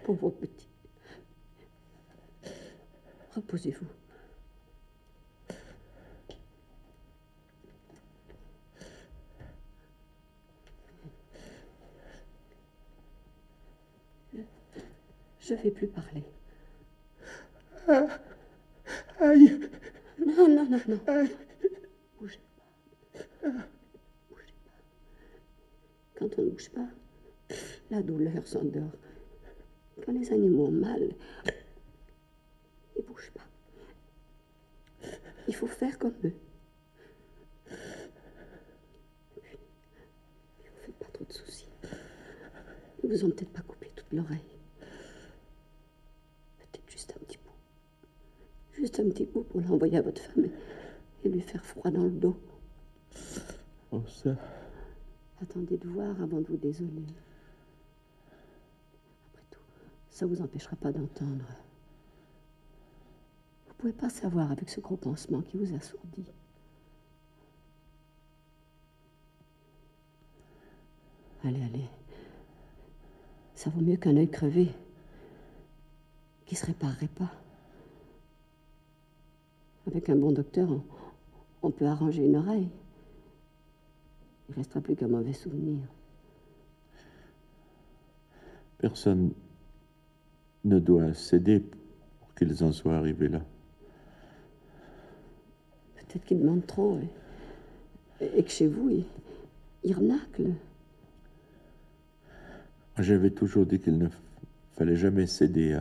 Pauvre petit. Reposez-vous. Je ne vais plus parler. Aïe. Non, non, non, non. Aïe. Bougez pas. Bougez pas. Quand on ne bouge pas, la douleur s'endort. Quand les animaux ont mal, ils ne bougent pas. Il faut faire comme eux. Et puis, ne vous faites pas trop de soucis. Ils vous ont peut-être pas coupé toute l'oreille. Peut-être juste un petit bout. Juste un petit bout pour l'envoyer à votre femme et lui faire froid dans le dos. Oh, ça. Attendez de voir avant de vous désoler. Après tout, ça ne vous empêchera pas d'entendre. Vous ne pouvez pas savoir avec ce gros pansement qui vous assourdit. Allez, allez. Ça vaut mieux qu'un œil crevé qui ne se réparerait pas. Avec un bon docteur, on peut arranger une oreille. Il ne restera plus qu'un mauvais souvenir. Personne ne doit céder pour qu'ils en soient arrivés là. Peut-être qu'ils demandent trop et que chez vous, ils renaclent. J'avais toujours dit qu'il ne fallait jamais céder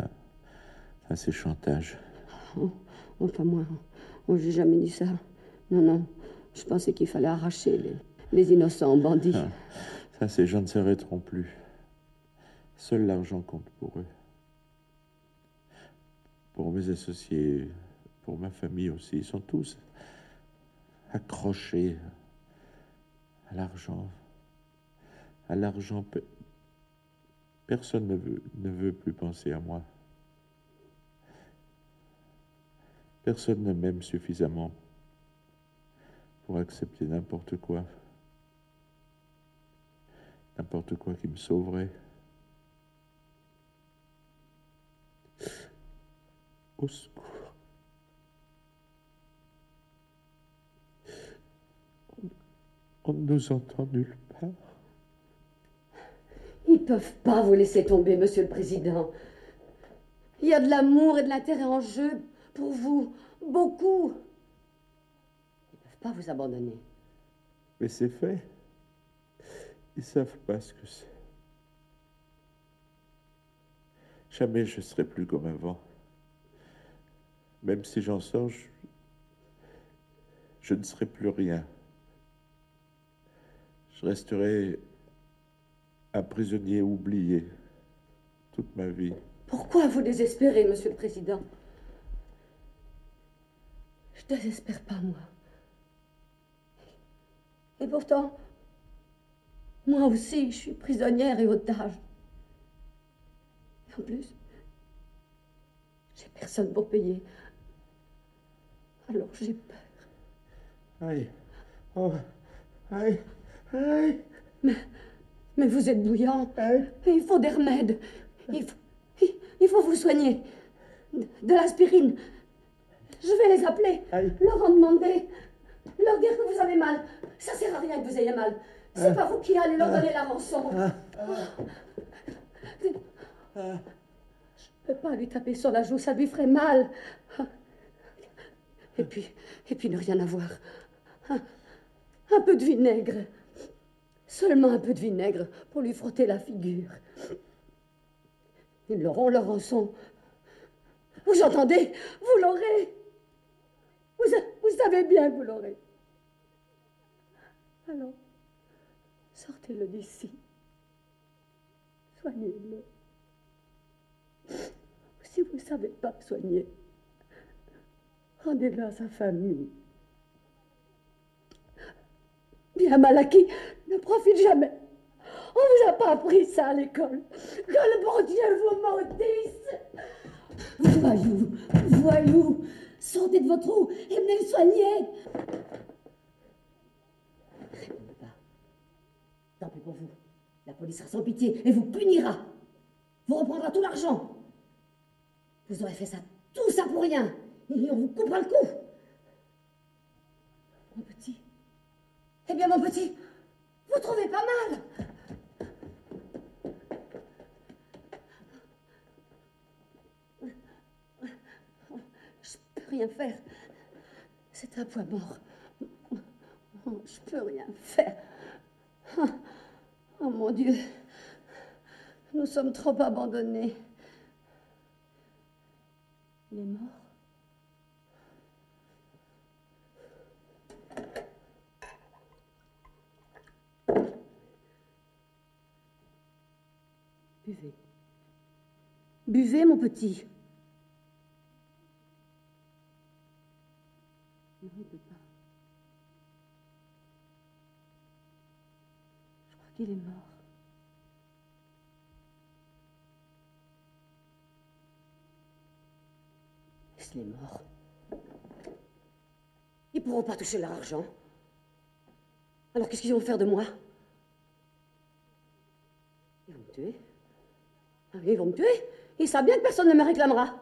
à ces chantages. Oh, enfin, moi, j'ai jamais dit ça. Non, non. Je pensais qu'il fallait arracher les innocents bandits. Ah, ça, ces gens ne s'arrêteront plus. Seul l'argent compte pour eux. Pour mes associés, pour ma famille aussi, ils sont tous accrochés à l'argent. À l'argent. Personne ne veut plus penser à moi. Personne ne m'aime suffisamment pour accepter n'importe quoi. N'importe quoi qui me sauverait. Au secours. On ne nous entend nulle part. Ils ne peuvent pas vous laisser tomber, Monsieur le Président. Il y a de l'amour et de l'intérêt en jeu pour vous. Beaucoup. Ils ne peuvent pas vous abandonner. Mais c'est fait. Ils ne savent pas ce que c'est. Jamais je ne serai plus comme avant. Même si j'en sors, je ne serai plus rien. Je resterai un prisonnier oublié toute ma vie. Pourquoi vous désespérez, Monsieur le Président? Je ne désespère pas, moi. Et pourtant, moi aussi, je suis prisonnière et otage. En plus, j'ai personne pour payer. Alors j'ai peur. Aïe. Oh. Aïe. Aïe. Mais vous êtes bouillant. Aïe. Il faut des remèdes. Il faut vous soigner. De l'aspirine. Je vais les appeler. Aïe. Leur en demander. Leur dire que vous avez mal. Ça sert à rien que vous ayez mal. C'est pas vous qui allez leur donner la rançon. Je peux pas lui taper sur la joue, ça lui ferait mal. Et puis ne rien avoir. Un peu de vinaigre. Seulement un peu de vinaigre pour lui frotter la figure. Ils l'auront, leur rançon. Vous entendez? Vous l'aurez. Vous savez bien que vous l'aurez. Alors, sortez-le d'ici. Soignez-le. Si vous ne savez pas soigner, rendez-le à sa famille. Bien mal acquis ne profite jamais. On ne vous a pas appris ça à l'école. Que le bon Dieu vous maudisse. Voyou, voyou, sortez de votre trou et venez le soigner. Répondez pas. Tant pis pour vous. La police sera sans pitié et vous punira. Vous reprendra tout l'argent. Vous aurez fait ça, tout ça pour rien. Et on vous coupera le cou. Mon petit. Eh bien, mon petit, vous trouvez pas mal? Je peux rien faire. C'est un point mort. Je peux rien faire. Oh, mon Dieu. Nous sommes trop abandonnés. Il est mort. Buvez. Buvez, mon petit. Non, il ne peut pas. Je crois qu'il est mort. S'il est mort, ils ne pourront pas toucher leur argent. Alors qu'est-ce qu'ils vont faire de moi? Ils vont me tuer. Ah oui, ils vont me tuer. Ils savent bien que personne ne me réclamera.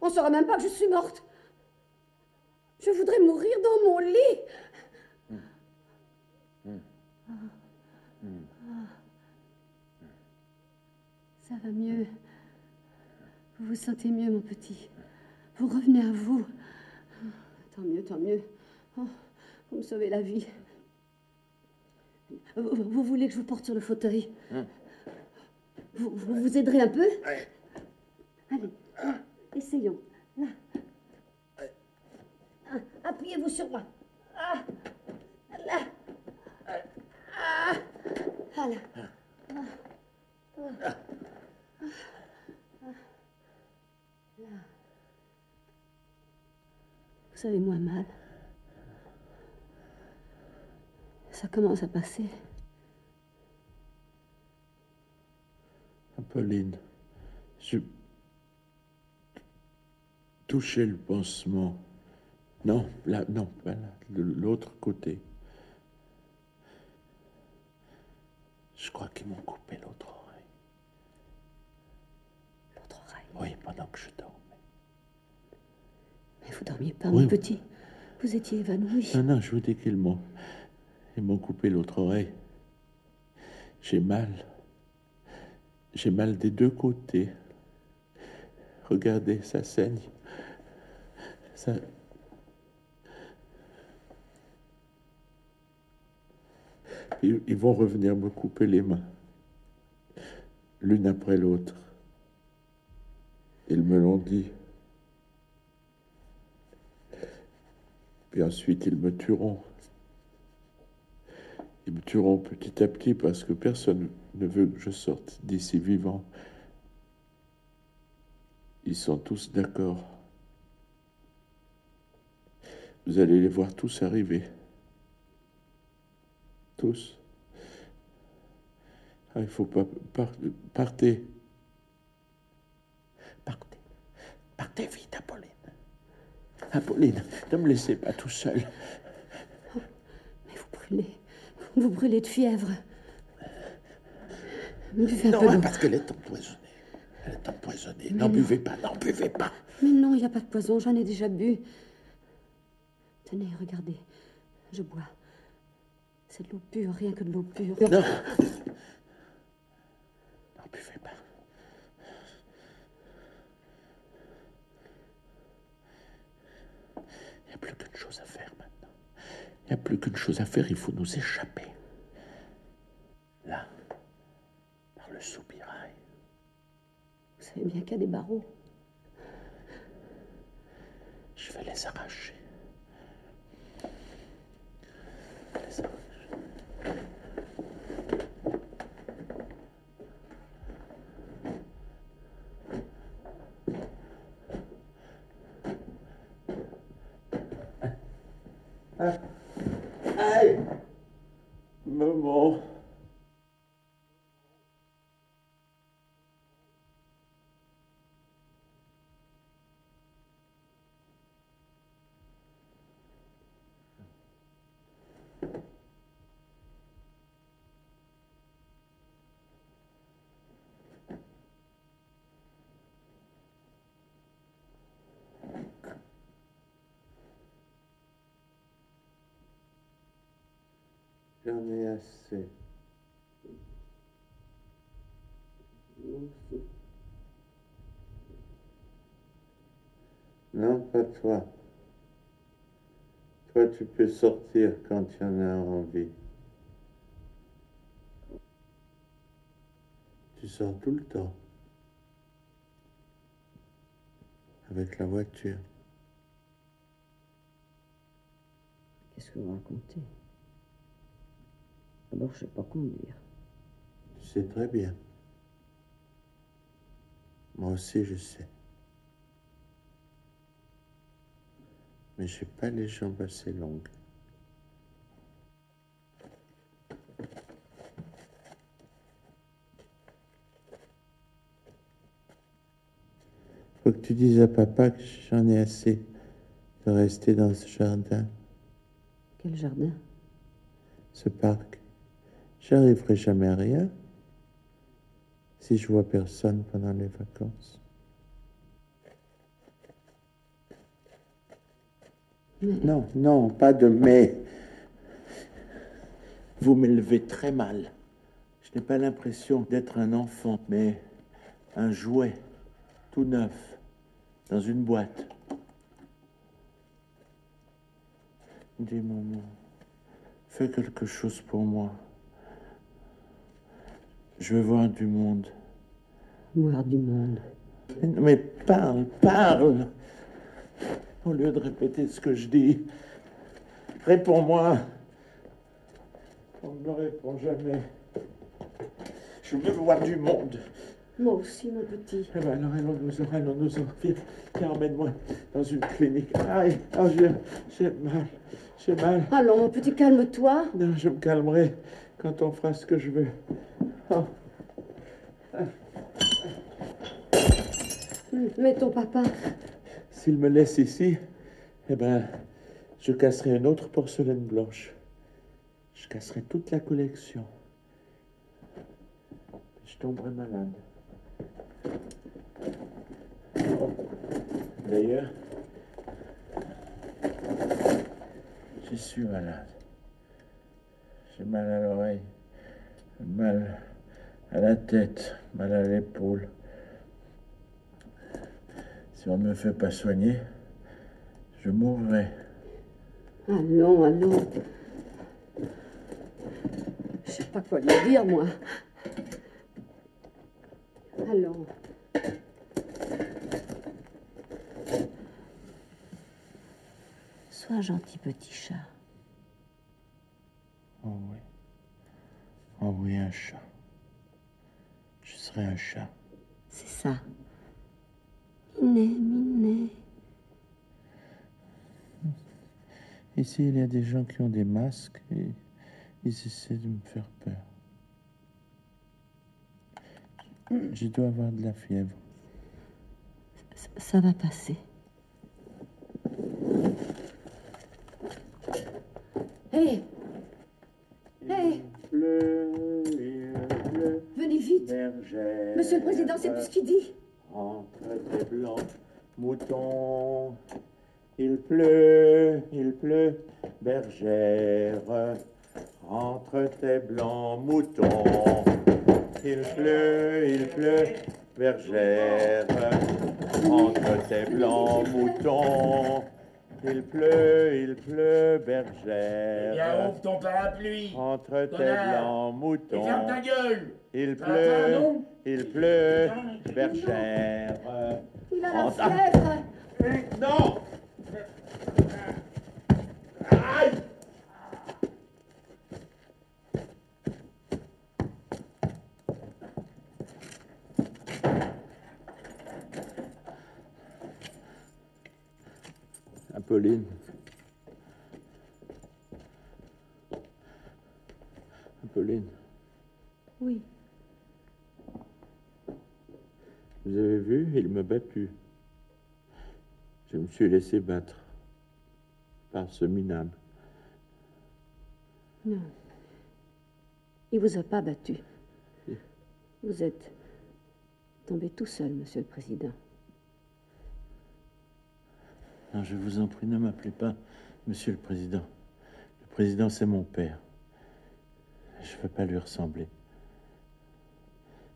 On ne saura même pas que je suis morte. Je voudrais mourir dans mon lit. Ça va mieux. Vous vous sentez mieux, mon petit. Vous revenez à vous. Tant mieux, tant mieux. Oh, vous me sauvez la vie. Vous voulez que je vous porte sur le fauteuil? Vous aiderez un peu? Allez, là, essayons. Là. Appuyez-vous sur moi. Là. Voilà. Là. Vous avez moins mal. Ça commence à passer. Pauline, je... toucher le pansement. Non, là, non, pas là, de l'autre côté. Je crois qu'ils m'ont coupé l'autre oreille. L'autre oreille? Oui, pendant que je dormais. Mais vous dormiez pas, Oui, mon petit. Vous étiez évanoui. Non, je vous dis qu'ils m'ont coupé l'autre oreille. J'ai mal. J'ai mal des deux côtés. Regardez, ça saigne. Ça... Ils vont revenir me couper les mains, l'une après l'autre. Ils me l'ont dit. Puis ensuite, ils me tueront. Ils me tueront petit à petit parce que personne ne veut que je sorte d'ici vivant. Ils sont tous d'accord. Vous allez les voir tous arriver. Tous. Ah, il faut pas... Partez. Partez vite, Apolline. Apolline, ne me laissez pas tout seul. Oh, mais vous brûlez. Vous brûlez de fièvre. Buvez un peu d'eau. Parce qu'elle est empoisonnée. Elle est empoisonnée. N'en buvez pas, n'en buvez pas. Mais non, il n'y a pas de poison. J'en ai déjà bu. Tenez, regardez. Je bois. C'est de l'eau pure, rien que de l'eau pure. Non. N'en buvez pas. Il n'y a plus qu'une chose à faire maintenant. Il n'y a plus qu'une chose à faire, il faut nous échapper. Là, par le soupirail. Vous savez bien qu'il y a des barreaux. Je vais les arracher. Les arracher. Aïe! Maman! J'en ai assez. Non, pas toi. Toi, tu peux sortir quand tu en as envie. Tu sors tout le temps. Avec la voiture. Qu'est-ce que vous racontez? D'abord, je ne sais pas conduire. Tu sais très bien. Moi aussi, je sais. Mais j'ai pas les jambes assez longues. Faut que tu dises à papa que j'en ai assez de rester dans ce jardin, Quel jardin? ce parc. J'arriverai jamais à rien si je vois personne pendant les vacances. Non, non, pas de mais. Vous m'élevez très mal. Je n'ai pas l'impression d'être un enfant, mais un jouet, tout neuf, dans une boîte. Dis, maman, fais quelque chose pour moi. Je veux voir du monde. Voir du monde. Mais parle, parle, au lieu de répéter ce que je dis. Réponds-moi. On ne me répond jamais. Je veux voir du monde. Moi aussi, mon petit. Eh ben alors, allons-nous-en. Viens, emmène-moi dans une clinique. Aïe, oh, j'ai mal. Allons, mon petit, calme-toi. Non, je me calmerai quand on fera ce que je veux. Oh. Mais ton papa... S'il me laisse ici, eh ben, je casserai une autre porcelaine blanche. Je casserai toute la collection. Je tomberai malade. Oh. D'ailleurs, je suis malade. J'ai mal à l'oreille, mal à la tête, mal à l'épaule. Si on ne me fait pas soigner, je mourrai. Allons, allons. Je sais pas quoi lui dire, moi. Allons. Sois un gentil petit chat. Oh oui. Oh oui, un chat. Je serai un chat. C'est ça. Minet, minet. Ici, il y a des gens qui ont des masques et ils essaient de me faire peur. Je dois avoir de la fièvre. Ça va passer. Hé! Hé! Il pleut. Venez vite! Bergère, Monsieur le Président, c'est tout ce qu'il dit. entre tes blancs moutons. Il pleut, bergère, entre tes blancs moutons. Il pleut, bergère, entre tes blancs moutons. Il pleut, bergère. Viens, ouvre ton parapluie. Entre tes Connard. blancs moutons. Et ferme ta gueule. Il Ça va pas, non pleut, bergère. Il a la entre- fièvre. Non! Aïe! Apolline. Apolline, Oui. vous avez vu, il m'a battu. Je me suis laissé battre par ce minable. Non. Il vous a pas battu. Vous êtes tombé tout seul, Monsieur le Président. Non, je vous en prie, ne m'appelez pas Monsieur le Président. Le Président, c'est mon père. Je ne veux pas lui ressembler.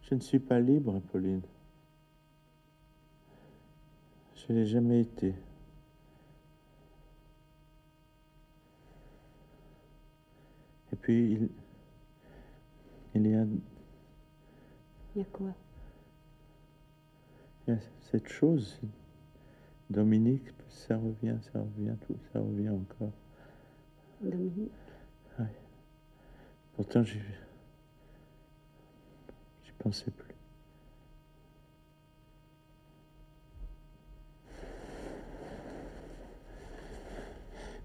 Je ne suis pas libre, Pauline. Je ne l'ai jamais été. Et puis, il y a Il y a quoi? Il y a cette chose, Dominique, ça revient, tout, ça revient encore. Dominique? Oui. Pourtant, j'y pensais plus.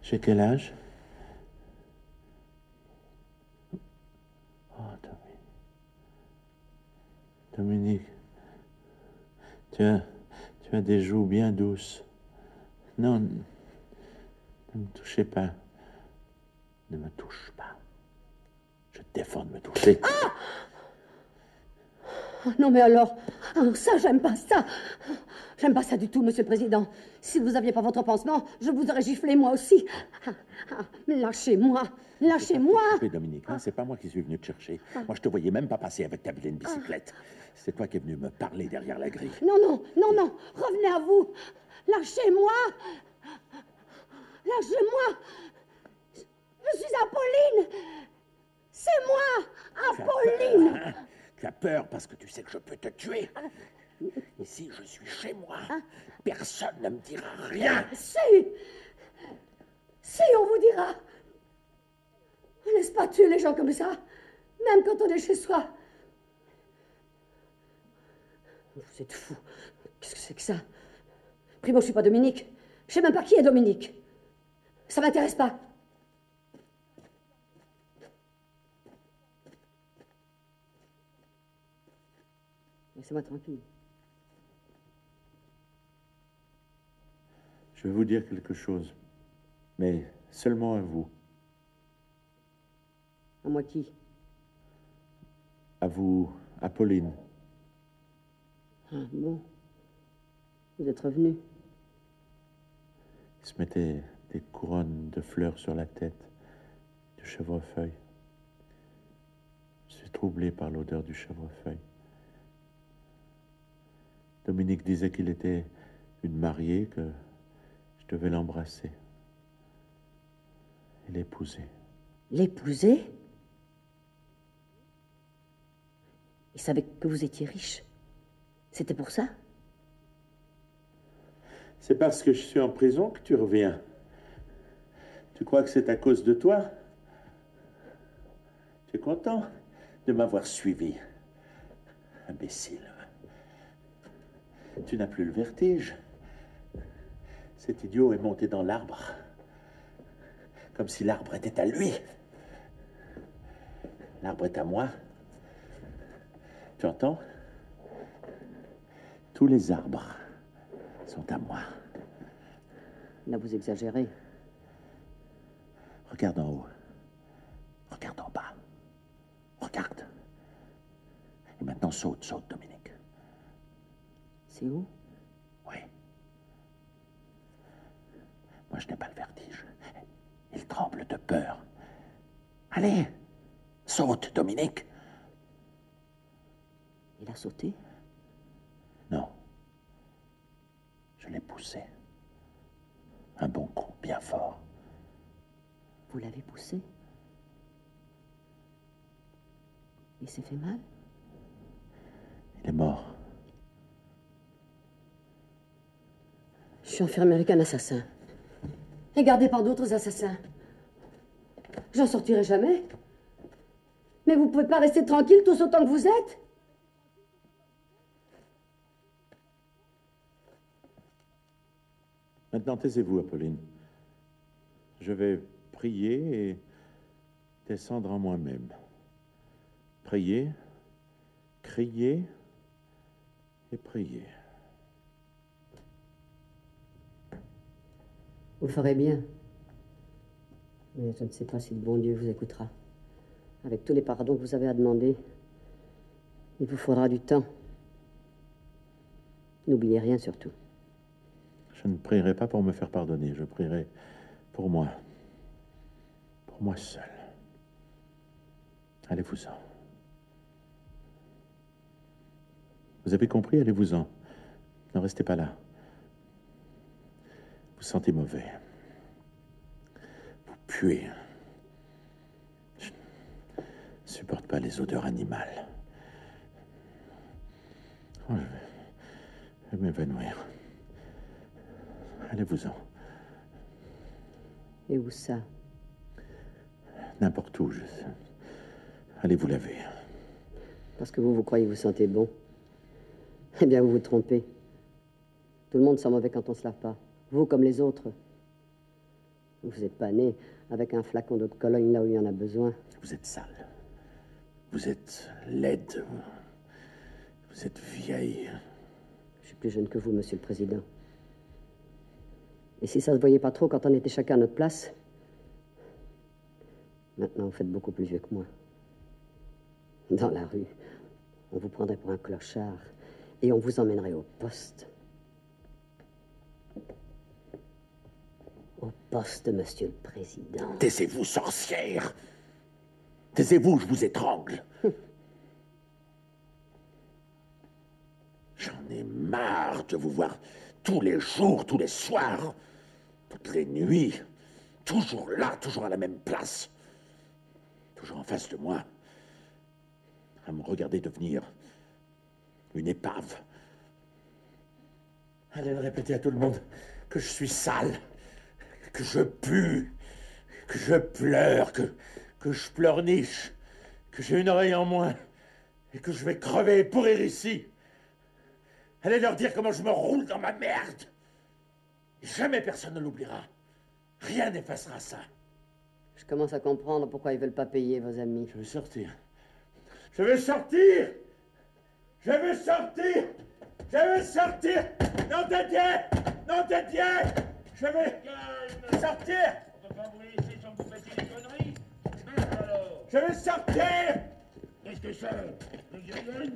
J'ai quel âge? Oh, Dominique, tu as des joues bien douces. Non, ne me touchez pas. Ne me touche pas. Je te défends de me toucher. Ah! Oh, non, mais alors, ça, j'aime pas ça. J'aime pas ça du tout, Monsieur le Président. Si vous aviez pas votre pansement, je vous aurais giflé moi aussi. Lâchez-moi. Lâchez-moi. Dominique, hein, c'est pas moi qui suis venu te chercher. Moi, je te voyais même pas passer avec ta vilaine bicyclette. C'est toi qui es venu me parler derrière la grille. Non, non, non, non. Revenez à vous. Lâchez-moi. Lâchez-moi. Je suis Apolline. C'est moi, Apolline. Tu as peur parce que tu sais que je peux te tuer. Ici, je suis chez moi. Personne ne me dira rien. Si, on vous dira. On ne laisse pas tuer les gens comme ça, même quand on est chez soi. Vous êtes fous. Qu'est-ce que c'est que ça? Primo, je suis pas Dominique. Je sais même pas qui est Dominique. Ça m'intéresse pas. Laissez-moi tranquille. Je vais vous dire quelque chose, mais seulement à vous. À moi qui? À vous, Apolline. Ah, bon. Vous êtes revenu. Il se mettait des couronnes de fleurs sur la tête, du chèvrefeuille. Je suis troublé par l'odeur du chèvrefeuille. Dominique disait qu'il était une mariée, que je devais l'embrasser et l'épouser. L'épouser? Il savait que vous étiez riche. C'était pour ça? C'est parce que je suis en prison que tu reviens. Tu crois que c'est à cause de toi? Tu es content de m'avoir suivi, imbécile. Tu n'as plus le vertige. Cet idiot est monté dans l'arbre, comme si l'arbre était à lui. L'arbre est à moi. Tu entends? Tous les arbres sont à moi. Là, vous exagérez. Regarde en haut. Regarde en bas. Regarde. Et maintenant, saute, Dominique. C'est où? Oui. Moi, je n'ai pas le vertige. Il tremble de peur. Allez, saute, Dominique. Il a sauté? Non. Je l'ai poussé. Un bon coup, bien fort. Vous l'avez poussé? Il s'est fait mal? Il est mort. Je suis enfermée avec un assassin. Et gardée par d'autres assassins. J'en sortirai jamais. Mais vous pouvez pas rester tranquille tous autant que vous êtes? Maintenant, taisez-vous, Apolline. Je vais prier et descendre en moi-même. Prier, crier et prier. Vous ferez bien. Mais je ne sais pas si le bon Dieu vous écoutera. Avec tous les pardons que vous avez à demander, il vous faudra du temps. N'oubliez rien surtout. Je ne prierai pas pour me faire pardonner, je prierai pour moi seul. Allez-vous-en. Vous avez compris, allez-vous-en. Ne restez pas là. Vous sentez mauvais. Vous puez. Je ne supporte pas les odeurs animales. Oh, je vais m'évanouir. Allez-vous-en. Et où ça? N'importe où. Allez vous laver. Parce que vous croyez que vous sentez bon. Eh bien, vous vous trompez. Tout le monde sent mauvais quand on se lave pas. Vous comme les autres. Vous n'êtes pas né avec un flacon d'eau de Cologne là où il y en a besoin. Vous êtes sale. Vous êtes laide. Vous êtes vieille. Je suis plus jeune que vous, monsieur le président. Et si ça se voyait pas trop quand on était chacun à notre place, maintenant vous faites beaucoup plus vieux que moi. Dans la rue, on vous prendrait pour un clochard et on vous emmènerait au poste. Au poste, monsieur le président. Taisez-vous, sorcière. Taisez-vous, je vous étrangle. J'en ai marre de vous voir tous les jours, tous les soirs, toutes les nuits, toujours là, toujours à la même place, toujours en face de moi, à me regarder devenir une épave. Allez le répéter à tout le monde que je suis sale, que je pue, que je pleure, que je pleurniche, que j'ai une oreille en moins et que je vais crever et pourrir ici. Allez leur dire comment je me roule dans ma merde. Jamais personne ne l'oubliera. Rien n'effacera ça. Je commence à comprendre pourquoi ils veulent pas payer vos amis. Je vais sortir. Je vais sortir. Je vais sortir. Je vais sortir. Non de Dieu. Non de Dieu. Je vais sortir. On peut pas vous laisser sans que vous fassiez des conneries. Alors, Je vais sortir. qu'est-ce que c'est? Le grillon?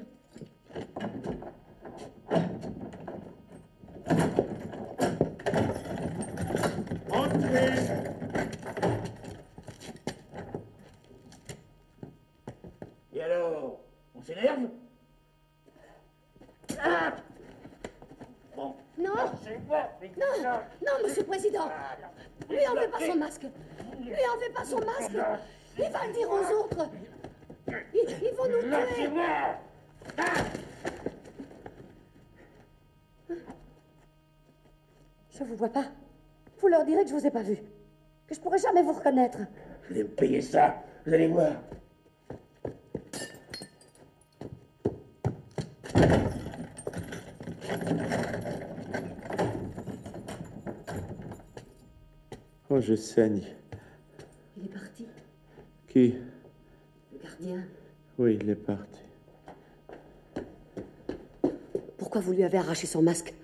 Entrez. Et alors, on s'énerve? Ah! Bon, Non, c'est moi, non, non, monsieur le président. Lui enlevez pas son masque. Lui enlevez pas son masque. Il va le dire aux autres. Ils vont nous tuer. lâchez-moi! Ah! Je vous vois pas. Vous leur direz que je vous ai pas vu. Que je pourrai jamais vous reconnaître. Vous allez me payer ça, vous allez voir. Oh, je saigne. Il est parti, Qui? le gardien. Oui, il est parti. Pourquoi vous lui avez arraché son masque?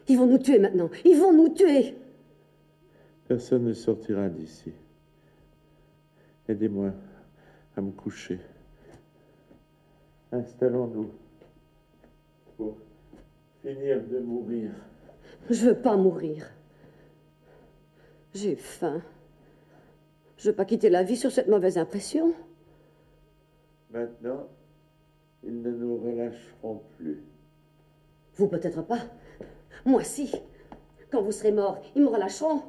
Ils vont nous tuer maintenant. Ils vont nous tuer. Personne ne sortira d'ici. Aidez-moi à me coucher. Installons-nous pour finir de mourir. Je veux pas mourir. J'ai faim. Je veux pas quitter la vie sur cette mauvaise impression. Maintenant, ils ne nous relâcheront plus. Vous peut-être pas. Moi si. Quand vous serez mort, ils me relâcheront.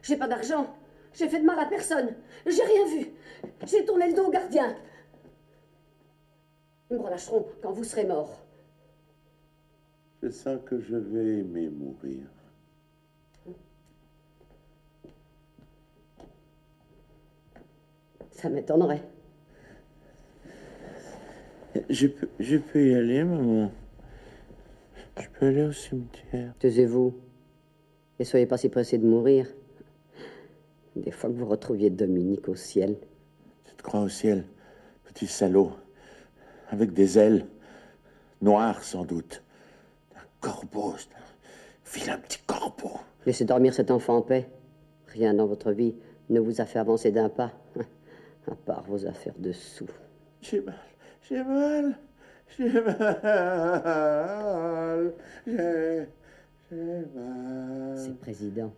J'ai pas d'argent. J'ai fait de mal à personne. J'ai rien vu. J'ai tourné le dos au gardien. Ils me relâcheront quand vous serez mort. Je sens que je vais aimer mourir. Ça m'étonnerait. Je peux y aller, maman. Je peux aller au cimetière. Taisez-vous. Et soyez pas si pressés de mourir. Des fois que vous retrouviez Dominique au ciel. Tu te crois au ciel, petit salaud, avec des ailes, noires sans doute. Un corbeau, un vilain petit corbeau. Laissez dormir cet enfant en paix. Rien dans votre vie ne vous a fait avancer d'un pas. À part vos affaires de sous. J'ai mal, j'ai mal, j'ai mal, j'ai mal. C'est le président.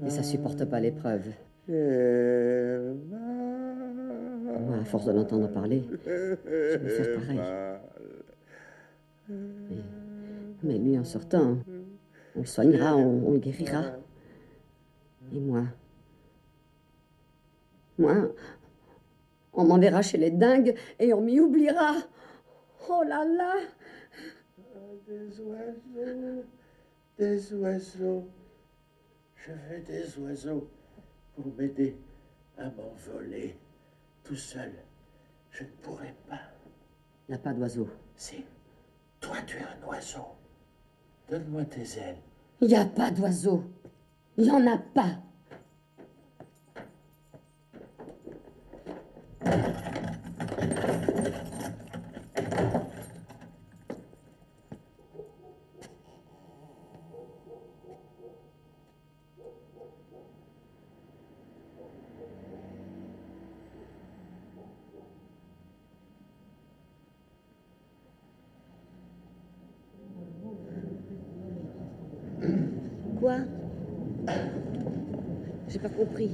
Et ça supporte pas l'épreuve. J'ai mal. Moi, à force de l'entendre parler, je vais faire pareil. Mais lui, en sortant, on le soignera, on le guérira. Et moi, on m'enverra chez les dingues et on m'y oubliera. Oh là là! Des oiseaux, des oiseaux. Je veux des oiseaux pour m'aider à m'envoler. Tout seul, je ne pourrais pas. Il n'y a pas d'oiseau. Si, toi tu es un oiseau. Donne-moi tes ailes. Il n'y a pas d'oiseau. Il n'y en a pas. Quoi? J'ai pas compris.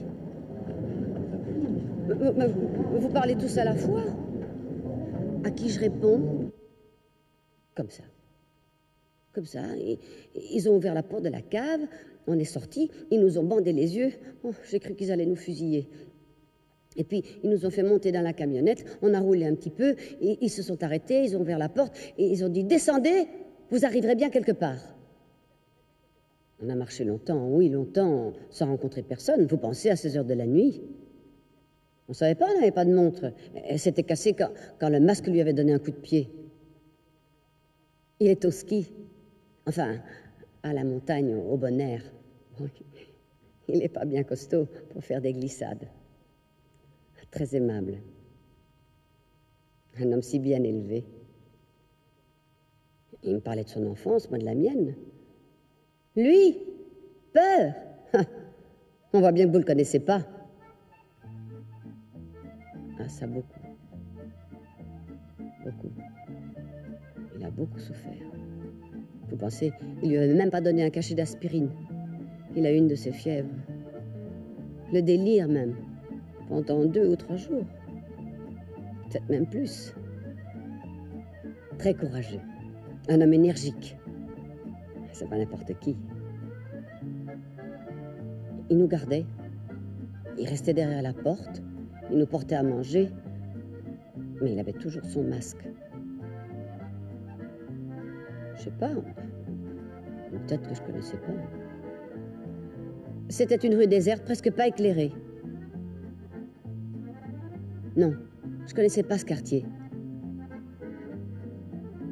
Vous parlez tous à la fois? À qui je réponds? Comme ça. Comme ça. Ils ont ouvert la porte de la cave, on est sortis, ils nous ont bandé les yeux. Oh, j'ai cru qu'ils allaient nous fusiller. Et puis, ils nous ont fait monter dans la camionnette, on a roulé un petit peu, et ils se sont arrêtés, ils ont ouvert la porte, et ils ont dit « Descendez, vous arriverez bien quelque part ». On a marché longtemps, oui, longtemps, sans rencontrer personne. Vous pensez à 16 heures de la nuit? On ne savait pas, on n'avait pas de montre. Elle s'était cassée quand le masque lui avait donné un coup de pied. Il est au ski. Enfin, à la montagne, au bon air. Il n'est pas bien costaud pour faire des glissades. Très aimable. Un homme si bien élevé. Il me parlait de son enfance, moi de la mienne. Lui, peur. On voit bien que vous ne le connaissez pas. Ah, ça, beaucoup. Beaucoup. Il a beaucoup souffert. Vous pensez, il lui avait même pas donné un cachet d'aspirine. Il a eu une de ses fièvres. Le délire même. Pendant 2 ou 3 jours. Peut-être même plus. Très courageux. Un homme énergique. C'est pas n'importe qui. Il nous gardait. Il restait derrière la porte. Il nous portait à manger. Mais il avait toujours son masque. Je sais pas. Peut-être que je connaissais pas. C'était une rue déserte, presque pas éclairée. Non, je connaissais pas ce quartier.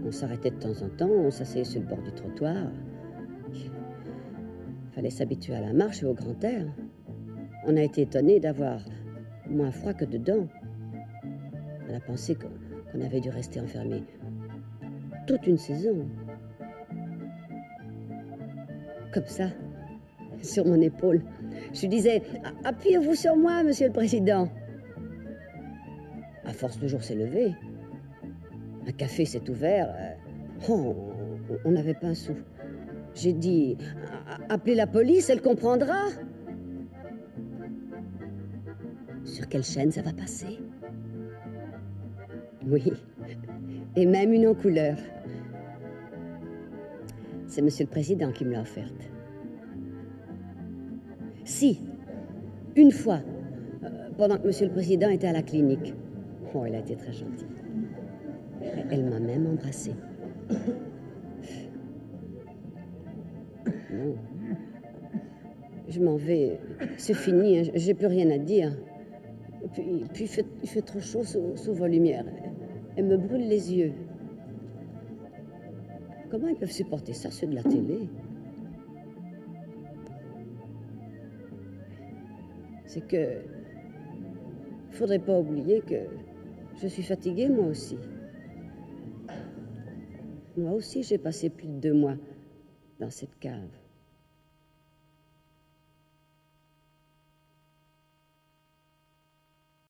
On s'arrêtait de temps en temps, on s'asseyait sur le bord du trottoir. Il fallait s'habituer à la marche et au grand air. On a été étonnés d'avoir moins froid que dedans. On a pensé qu'on avait dû rester enfermés toute une saison. Comme ça, sur mon épaule. Je lui disais, appuyez-vous sur moi, monsieur le président. À force, le jour s'est levé. Un café s'est ouvert. On n'avait pas un sou. J'ai dit, appelez la police, elle comprendra. Sur quelle chaîne ça va passer? Oui, et même une en couleur. C'est monsieur le président qui me l'a offerte. Si, une fois, pendant que monsieur le président était à la clinique. Oh, elle a été très gentille. Elle m'a même embrassée. Non. Je m'en vais. C'est fini, hein. J'ai plus rien à dire. Puis il fait trop chaud sous vos lumières. Elle me brûle les yeux. Comment ils peuvent supporter ça, ceux de la télé? C'est que... Faudrait pas oublier que je suis fatiguée, moi aussi. Moi aussi, j'ai passé plus de 2 mois dans cette cave.